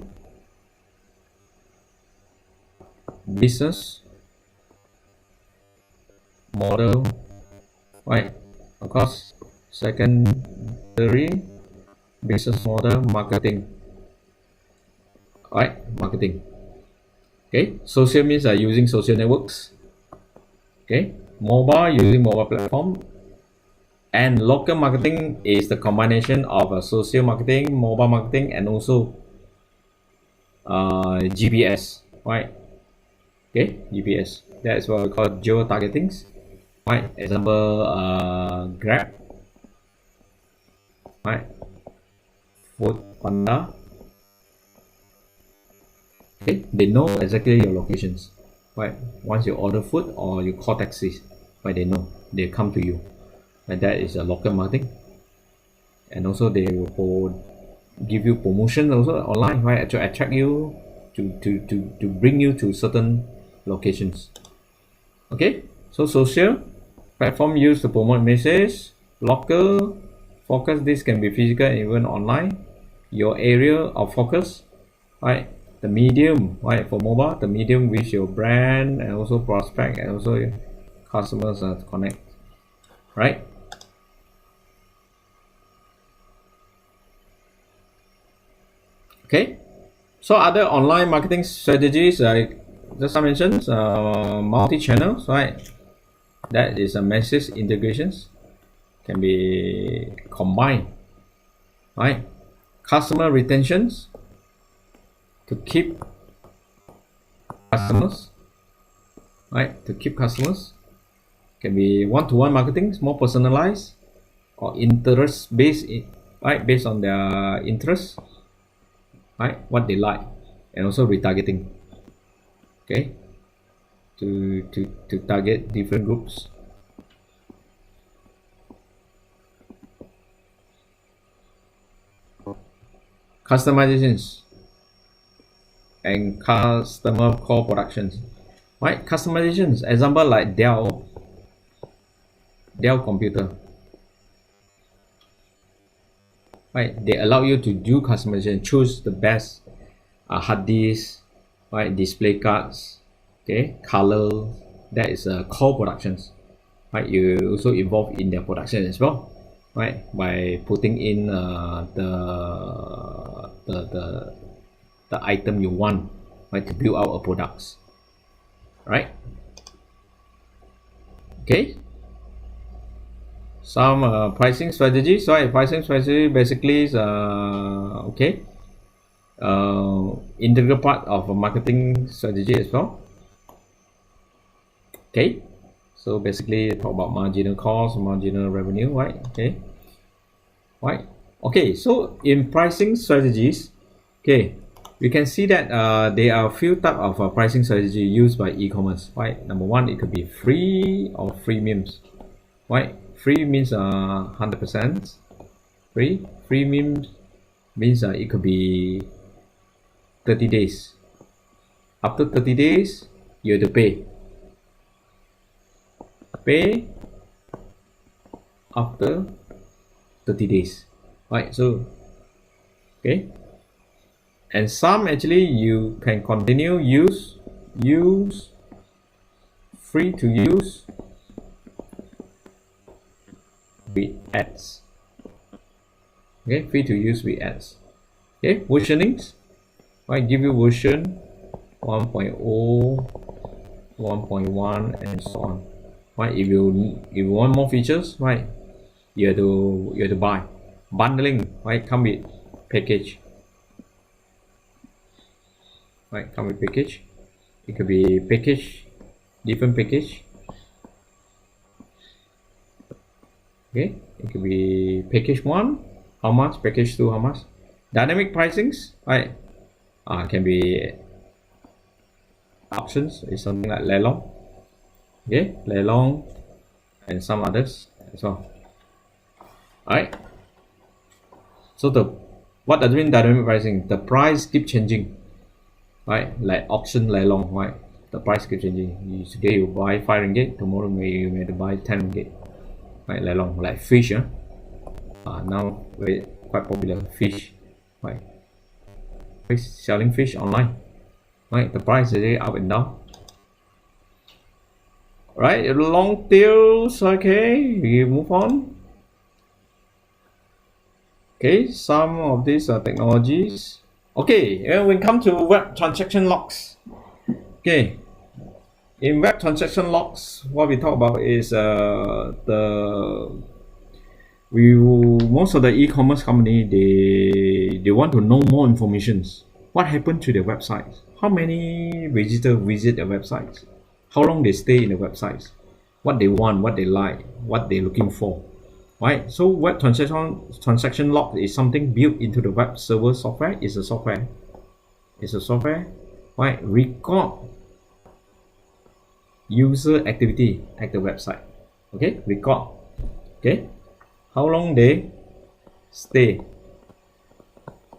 business model. Right, of course, secondary business model marketing. Right, marketing. Okay, social means using social networks, Okay, mobile, using mobile platform, and local marketing is the combination of social marketing, mobile marketing, and also GPS, right? Okay, GPS. That is what we call geo targeting, right? Example, Grab, right? Food Panda. Okay, they know exactly your locations, right? Once you order food or you call taxis, right? They know, they come to you, and that is a local marketing. And also they will give you promotion also online, right? To attract you, to bring you to certain locations. Okay, so social platform used to promote message. Local focus, this can be physical and even online. Your area of focus, right? The medium, right? For mobile, the medium with your brand and also prospect and also your customers to connect, right? Okay, so other online marketing strategies, like just I mentioned, multi-channels, right? That is a message integrations can be combined, right? Customer retentions, to keep customers, right? To keep customers can be one-to-one marketing, more personalized, or interest based, right? Based on their interests, right? What they like, and also retargeting. Okay, to target different groups. Customizations and customer core productions, right? Customizations, example like Dell computer, right? They allow you to do customization, choose the best hard disk, right? Display cards, okay, color. That is core productions, right? You also involved in their production as well, right? By putting in the item you want, right? To build out a products, right? Okay, some pricing strategies, right? Pricing strategy basically is okay, integral part of a marketing strategy as well. Okay, so basically talk about marginal cost, marginal revenue, right? Okay, right. Okay, so in pricing strategies, okay, we can see that there are a few type of pricing strategy used by e-commerce, right? Number one, it could be free or freemiums, right? Free means 100% free. Freemium means it could be 30 days. After 30 days, you have to pay. Pay after 30 days, right? So, okay. And some actually you can continue use free to use with ads. Okay, free to use with ads. Okay, versionings, right? Give you version 1.0, 1.1, and so on. Right? If you want more features, right? You have to buy. Bundling, right? Come with package. Right, come with package. It could be package, different package. Okay, it could be package 1, how much, package 2, how much. Dynamic pricings, right? Can be options, is something like Lelong. Okay, Lelong and some others as well. Alright. So what does it mean dynamic pricing? The price keep changing. Right, like auction Lelong, right? The price keep changing. Today you buy 5 ringgit, tomorrow you may buy 10 ringgit. Right, Lelong, like fish, now very quite popular fish, right? Fish, selling fish online, right? The price is up and down. Right, long tails. Okay, we move on. Okay, some of these are technologies. Okay, when we come to web transaction logs. Okay, In web transaction logs, what we talk about is most of the e-commerce company, they want to know more informations. What happened to their websites? How many visitors visit their websites? How long they stay in the websites? What they want, what they like, what they're looking for, right? So web transaction log is something built into the web server software. It's a software. It's a software, right? Record user activity at the website. Okay, record. Okay, how long they stay,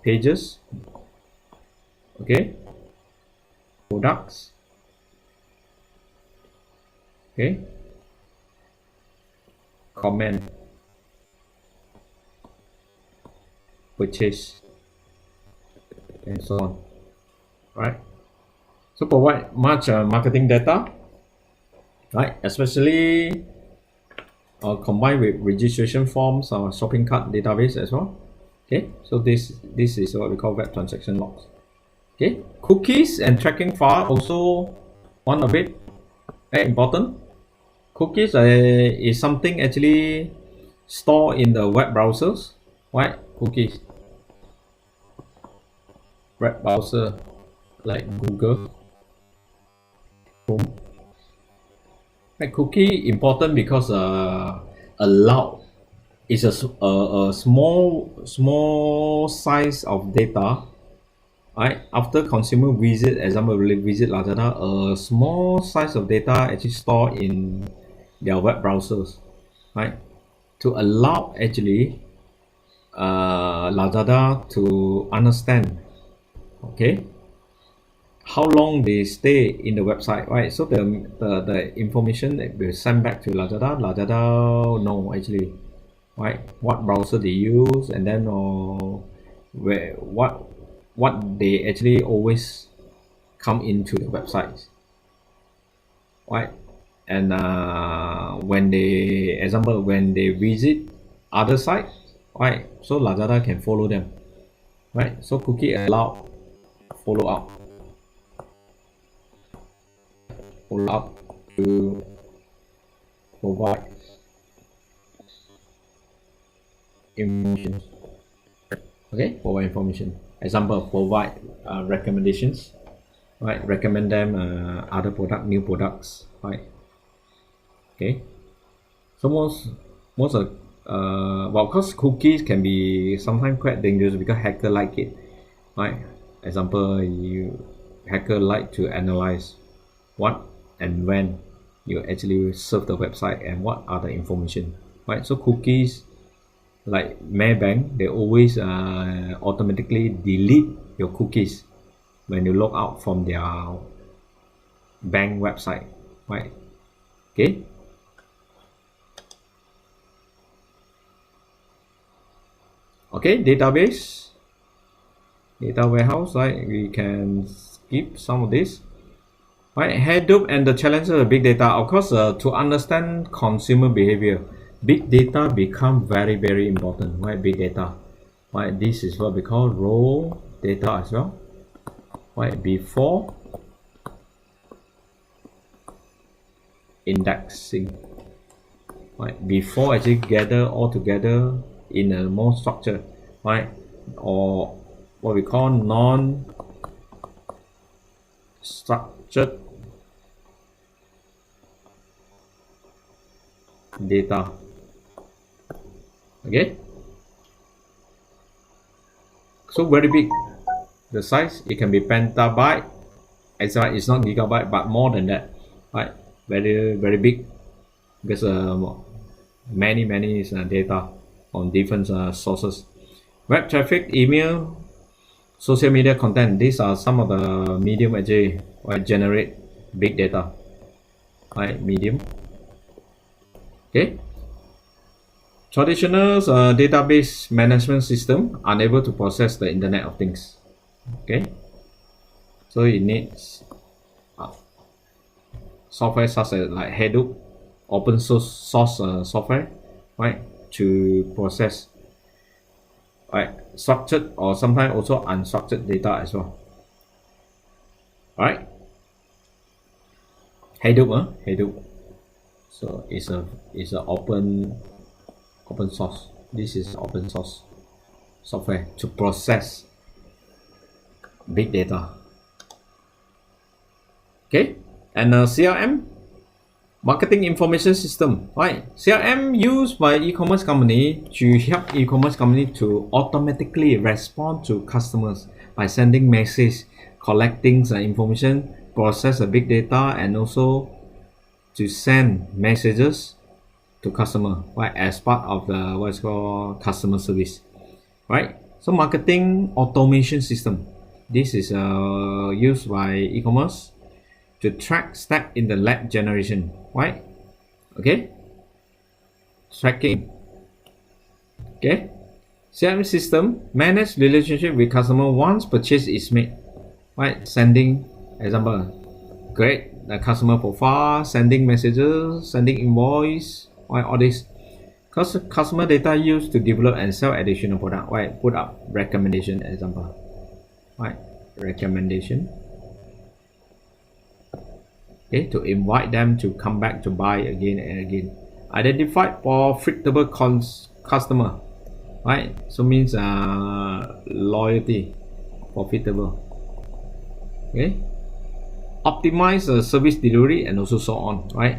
pages, okay, products, okay, comment, purchase, and so on, right? So provide much marketing data, right, especially combined with registration forms or shopping cart database as well. Okay, so this is what we call web transaction logs. Okay, cookies and tracking file also one of it, very important. Cookies is something actually stored in the web browsers, right? Cookies, web browser like Google, Chrome. Right, cookie important because allow is a small size of data, right? After consumer visit, example visit Lazada, a small size of data actually stored in their web browsers, right? To allow actually Lazada to understand, okay, how long they stay in the website, right? So the information that will send back to Lazada know actually, right, what browser they use, and then where what they actually always come into the websites, right? And when they, example, when they visit other sites, right, so Lazada can follow them, right? So cookie allow follow up to provide information, okay, provide information, example, provide recommendations, right, recommend them other new products, right? Okay, so most of well, of course cookies can be sometimes quite dangerous because hacker like it, right? Example, hacker like to analyze what and when you actually serve the website and what are the information, right? So cookies, like Maybank, they always automatically delete your cookies when you log out from their bank website, right? Okay, okay, database, data warehouse, right? We can skip some of this. Right, Hadoop and the challenges of big data. Of course, to understand consumer behavior, big data become very important. Right, big data. Right, this is what we call raw data as well. Right, before indexing. Right, before actually gather all together in a more structure. Right, or what we call non-structured data. Okay, so very big, the size, it can be petabyte, it's not gigabyte but more than that, right? Very big, because many data on different sources. Web traffic, email, social media content, these are some of the medium actually generate big data, right? Medium. Okay, traditional database management system unable to process the Internet of Things. Okay, so it needs software such as like Hadoop, open source software, right, to process, right, structured or sometimes also unstructured data as well. Right. Hadoop, Hadoop. So it's a open source. This is open source software to process big data. Okay, and CRM, marketing information system, right? CRM used by e-commerce company to help e-commerce company to automatically respond to customers by sending message, collecting the information, process the big data, and also to send messages to customer, right, as part of the what's called customer service, right? So marketing automation system, this is used by e-commerce to track step in the lead generation, right? Okay, tracking. Okay, CRM system manage relationship with customer once purchase is made, right? Sending, example, create the customer profile, sending messages, sending invoice, right? All this customer data used to develop and sell additional product, right? Put up recommendation, example, right? Recommendation. Okay, to invite them to come back to buy again and again. Identify profitable customer, right? So means loyalty, profitable. Okay, optimize the service delivery and also so on, right?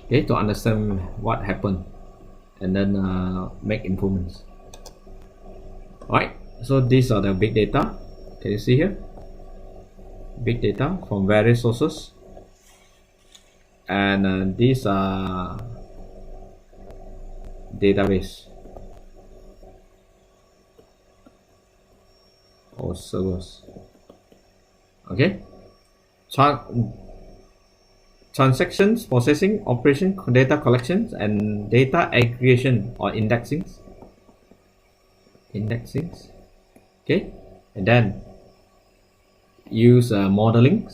Okay, to understand what happened and then make improvements. Right, so these are the big data. Can you see here? Big data from various sources, and these are database or servers. Okay, transactions, processing, operation, data collections, and data aggregation or indexing. Okay, and then use modeling,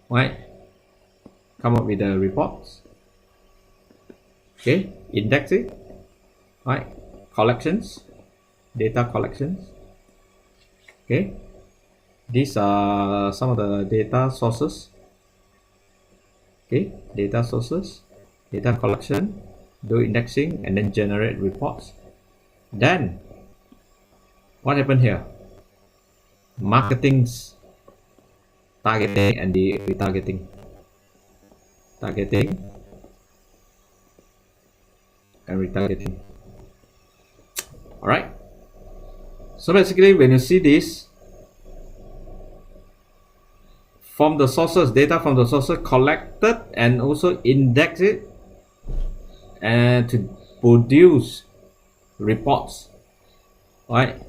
right? Come up with the reports. Okay, indexing, right? Collections, data collections. Okay, these are some of the data sources. Okay, data sources, data collection, do indexing, and then generate reports. Then what happened here? Marketing's targeting and the retargeting. Targeting and retargeting. Alright, so basically when you see this, from the sources, data from the sources collected and also index it and to produce reports, right?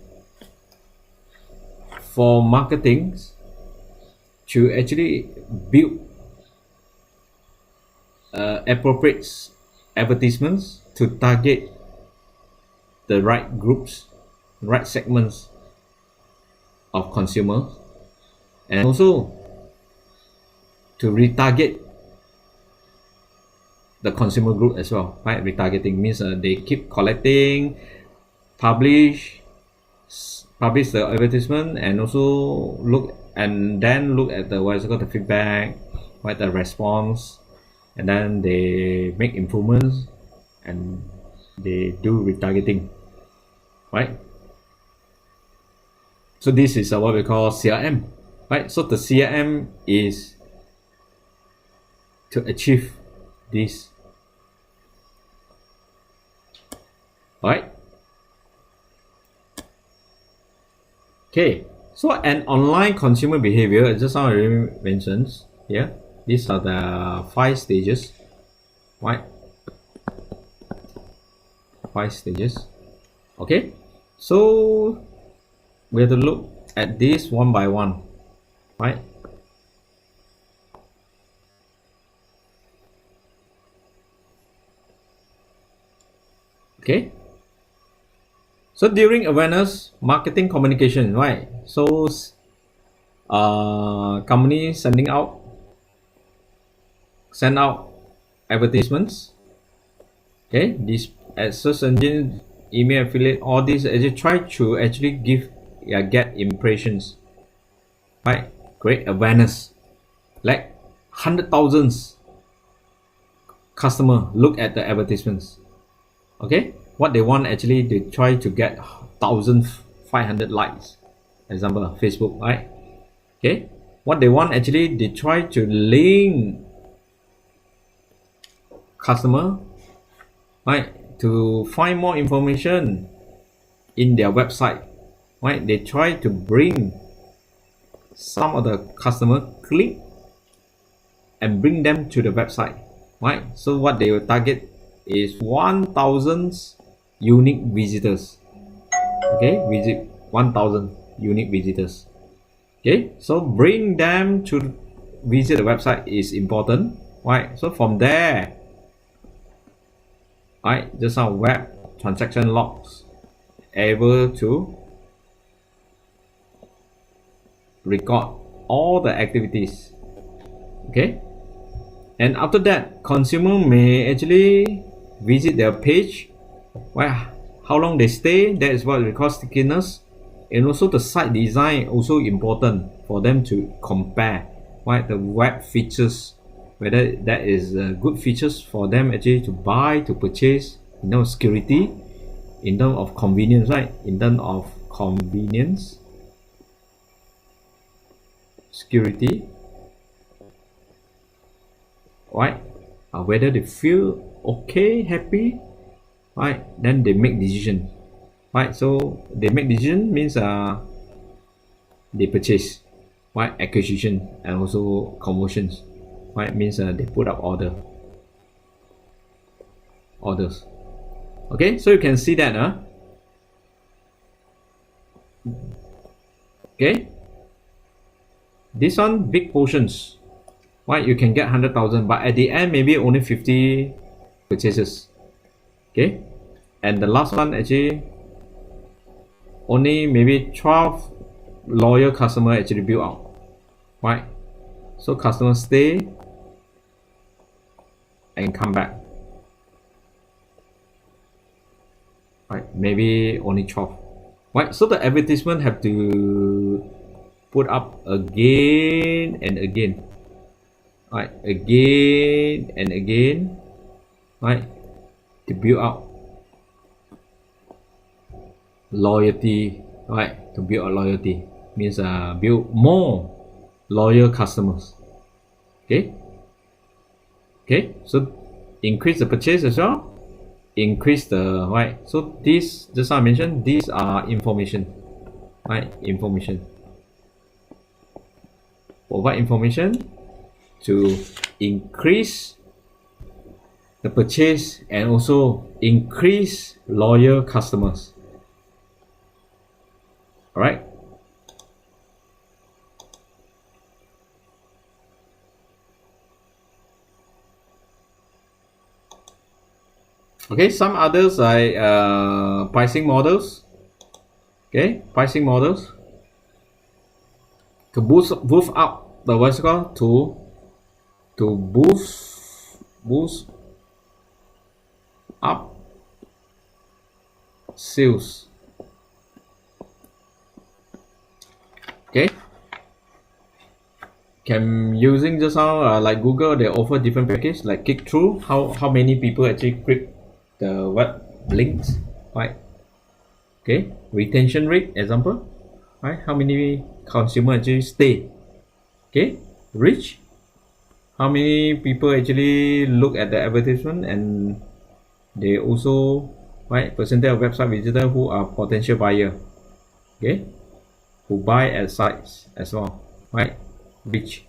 For marketing to actually build appropriate advertisements to target the right groups, right segments of consumers, and also to retarget the consumer group as well, right? Retargeting means they keep collecting, publish the advertisement, and also look at the what's called the feedback, right? The response, and then they make improvements and they do retargeting, right? So this is what we call CRM, right? So the CRM is to achieve this, right? Okay, so an online consumer behavior, just how I mentioned here, these are the 5 stages, right? 5 stages. Okay, so we have to look at this one by one, right? Okay, so during awareness marketing communication, right? So company send out advertisements. Okay, this search engine, email affiliate, all these actually try to actually get impressions, right? Create awareness, like 100,000 customer look at the advertisements. Okay, what they want actually, they try to get 1,500 likes, example Facebook, right? Okay, what they want actually, they try to link customer, right, to find more information in their website, right? They try to bring some of the customer click and bring them to the website, right? So what they will target is 1,000 unique visitors. Okay, visit 1,000 unique visitors. Okay, so bring them to visit the website is important, right? So from there, right, just our web transaction logs able to record all the activities. Okay, and after that, consumer may actually visit their page. Well, how long they stay, that is what we call stickiness. And also the site design also important for them to compare, right, the web features, whether that is good features for them actually to buy, to purchase, you know, security, in terms of convenience, right, in terms of convenience, security, right, whether they feel okay, happy, right, then they make decision, right? So they make decision means they purchase, right, acquisition, and also conversions, right, means they put up orders. Okay, so you can see that okay, this one big portions, right, you can get 100,000, but at the end maybe only 50 purchases. Okay, and the last one actually only maybe 12 loyal customer actually build out, right? So customers stay and come back, right? Maybe only 12, right? So the advertisement have to put up again and again, right? Again and again, right? To build up loyalty, right? To build up loyalty means build more loyal customers. Okay, so increase the purchase as well, increase the, right? So this, just I mentioned, these are information, right? Information, provide information to increase the purchase and also increase loyal customers. All right. Okay, some others like pricing models. Okay, pricing models to boost up the what's called to boost up sales. Okay, can using just now like Google, they offer different package like click through, how many people actually click the web links, right? Okay, retention rate example, right? How many consumer actually stay? Okay, reach, how many people actually look at the advertisement, and they also, right, percentage of website visitors who are potential buyer, okay, who buy at sites as well, right? Which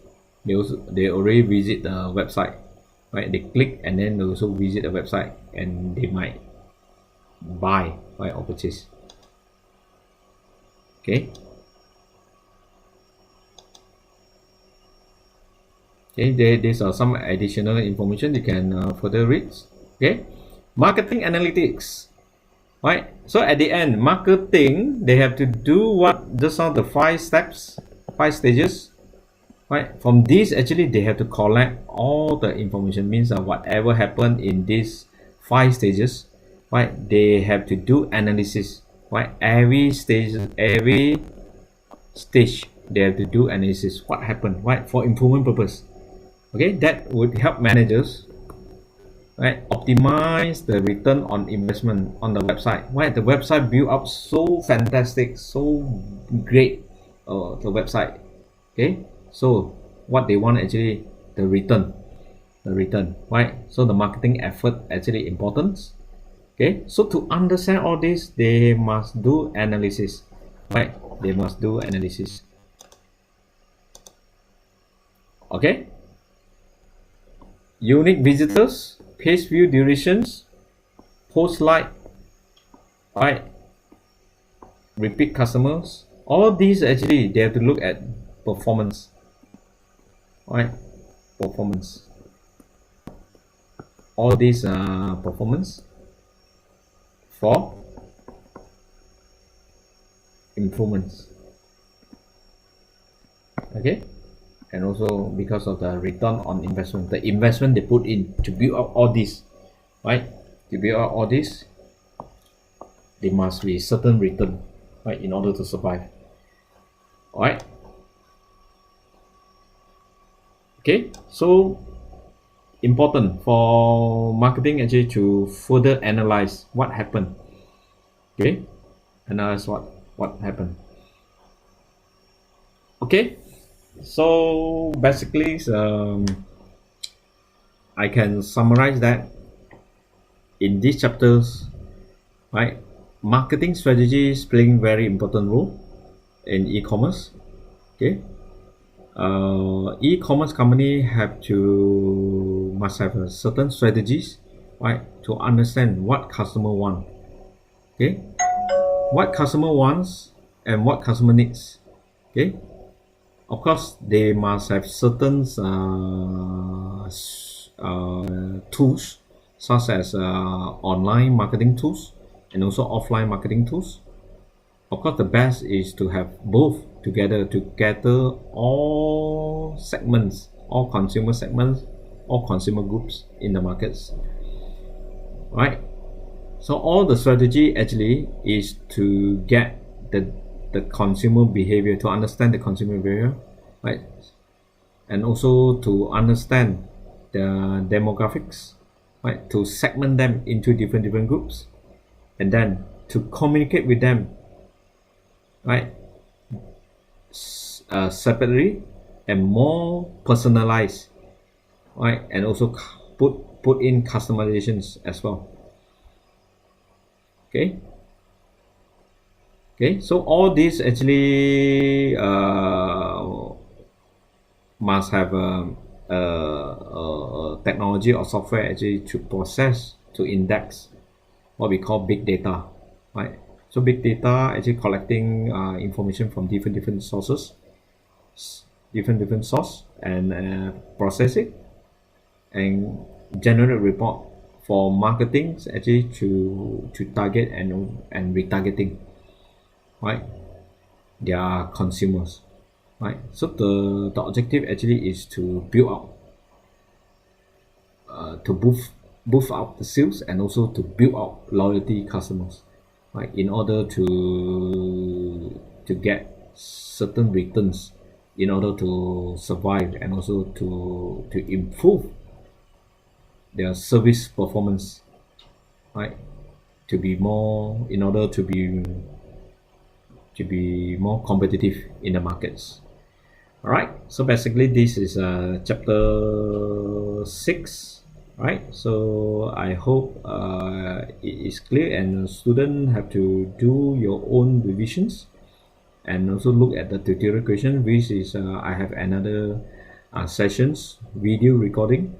they already visit the website, right? They click and then they also visit the website and they might buy, right, or purchase. Okay. Okay, these are some additional information you can further read. Okay, marketing analytics, right? So at the end, marketing, they have to do what, just on the 5 steps, 5 stages, right? From this, actually, they have to collect all the information, means whatever happened in these 5 stages, right? They have to do analysis, right? Every stage they have to do analysis, what happened, right? For improvement purpose. Okay, that would help managers, right, optimize the return on investment on the website. Right, the website built up so fantastic, so great, the website. Okay, so what they want actually the return, right? So the marketing effort actually important. Okay, so to understand all this, they must do analysis, right? They must do analysis. Okay, unique visitors, page view durations, post like, right, repeat customers, all these actually they have to look at performance, right? Performance, all these performance for improvements. Okay, and also because of the return on investment, the investment they put in to build up all this, right? To build up all this, there must be certain return, right, in order to survive. All right. Okay, so important for marketing actually to further analyze what happened. Okay, analyze what happened. Okay, so basically I can summarize that in these chapters, right? Marketing strategy is playing very important role in e-commerce. Okay, e-commerce company must have a certain strategies, right, to understand what customer want. Okay, what customer wants and what customer needs. Okay, of course they must have certain tools such as online marketing tools and also offline marketing tools. Of course the best is to have both together to gather all segments, all consumer segments, all consumer groups in the markets, right? So all the strategy actually is to get the consumer behavior, to understand the consumer behavior, right? And also to understand the demographics, right? To segment them into different groups, and then to communicate with them, right? Separately and more personalized, right? And also put in customizations as well. Okay. Okay, so all these actually must have a technology or software actually to process, to index what we call big data, right? So big data actually collecting information from different sources, different source, and process it and generate report for marketing actually to target and retargeting, right, their consumers, right? So the objective actually is to build up to boost up the sales and also to build up loyalty customers, right, in order to get certain returns in order to survive and also to improve their service performance, right, to be more, in order to be more competitive in the markets. All right, so basically this is chapter 6, right? So I hope it is clear, and students have to do your own revisions and also look at the tutorial question, which is I have another sessions video recording,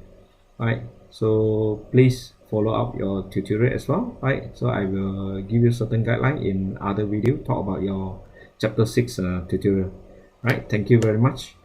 right? So please follow up your tutorial as well, right? So I will give you certain guideline in other video talk about your chapter 6 tutorial, right? Thank you very much.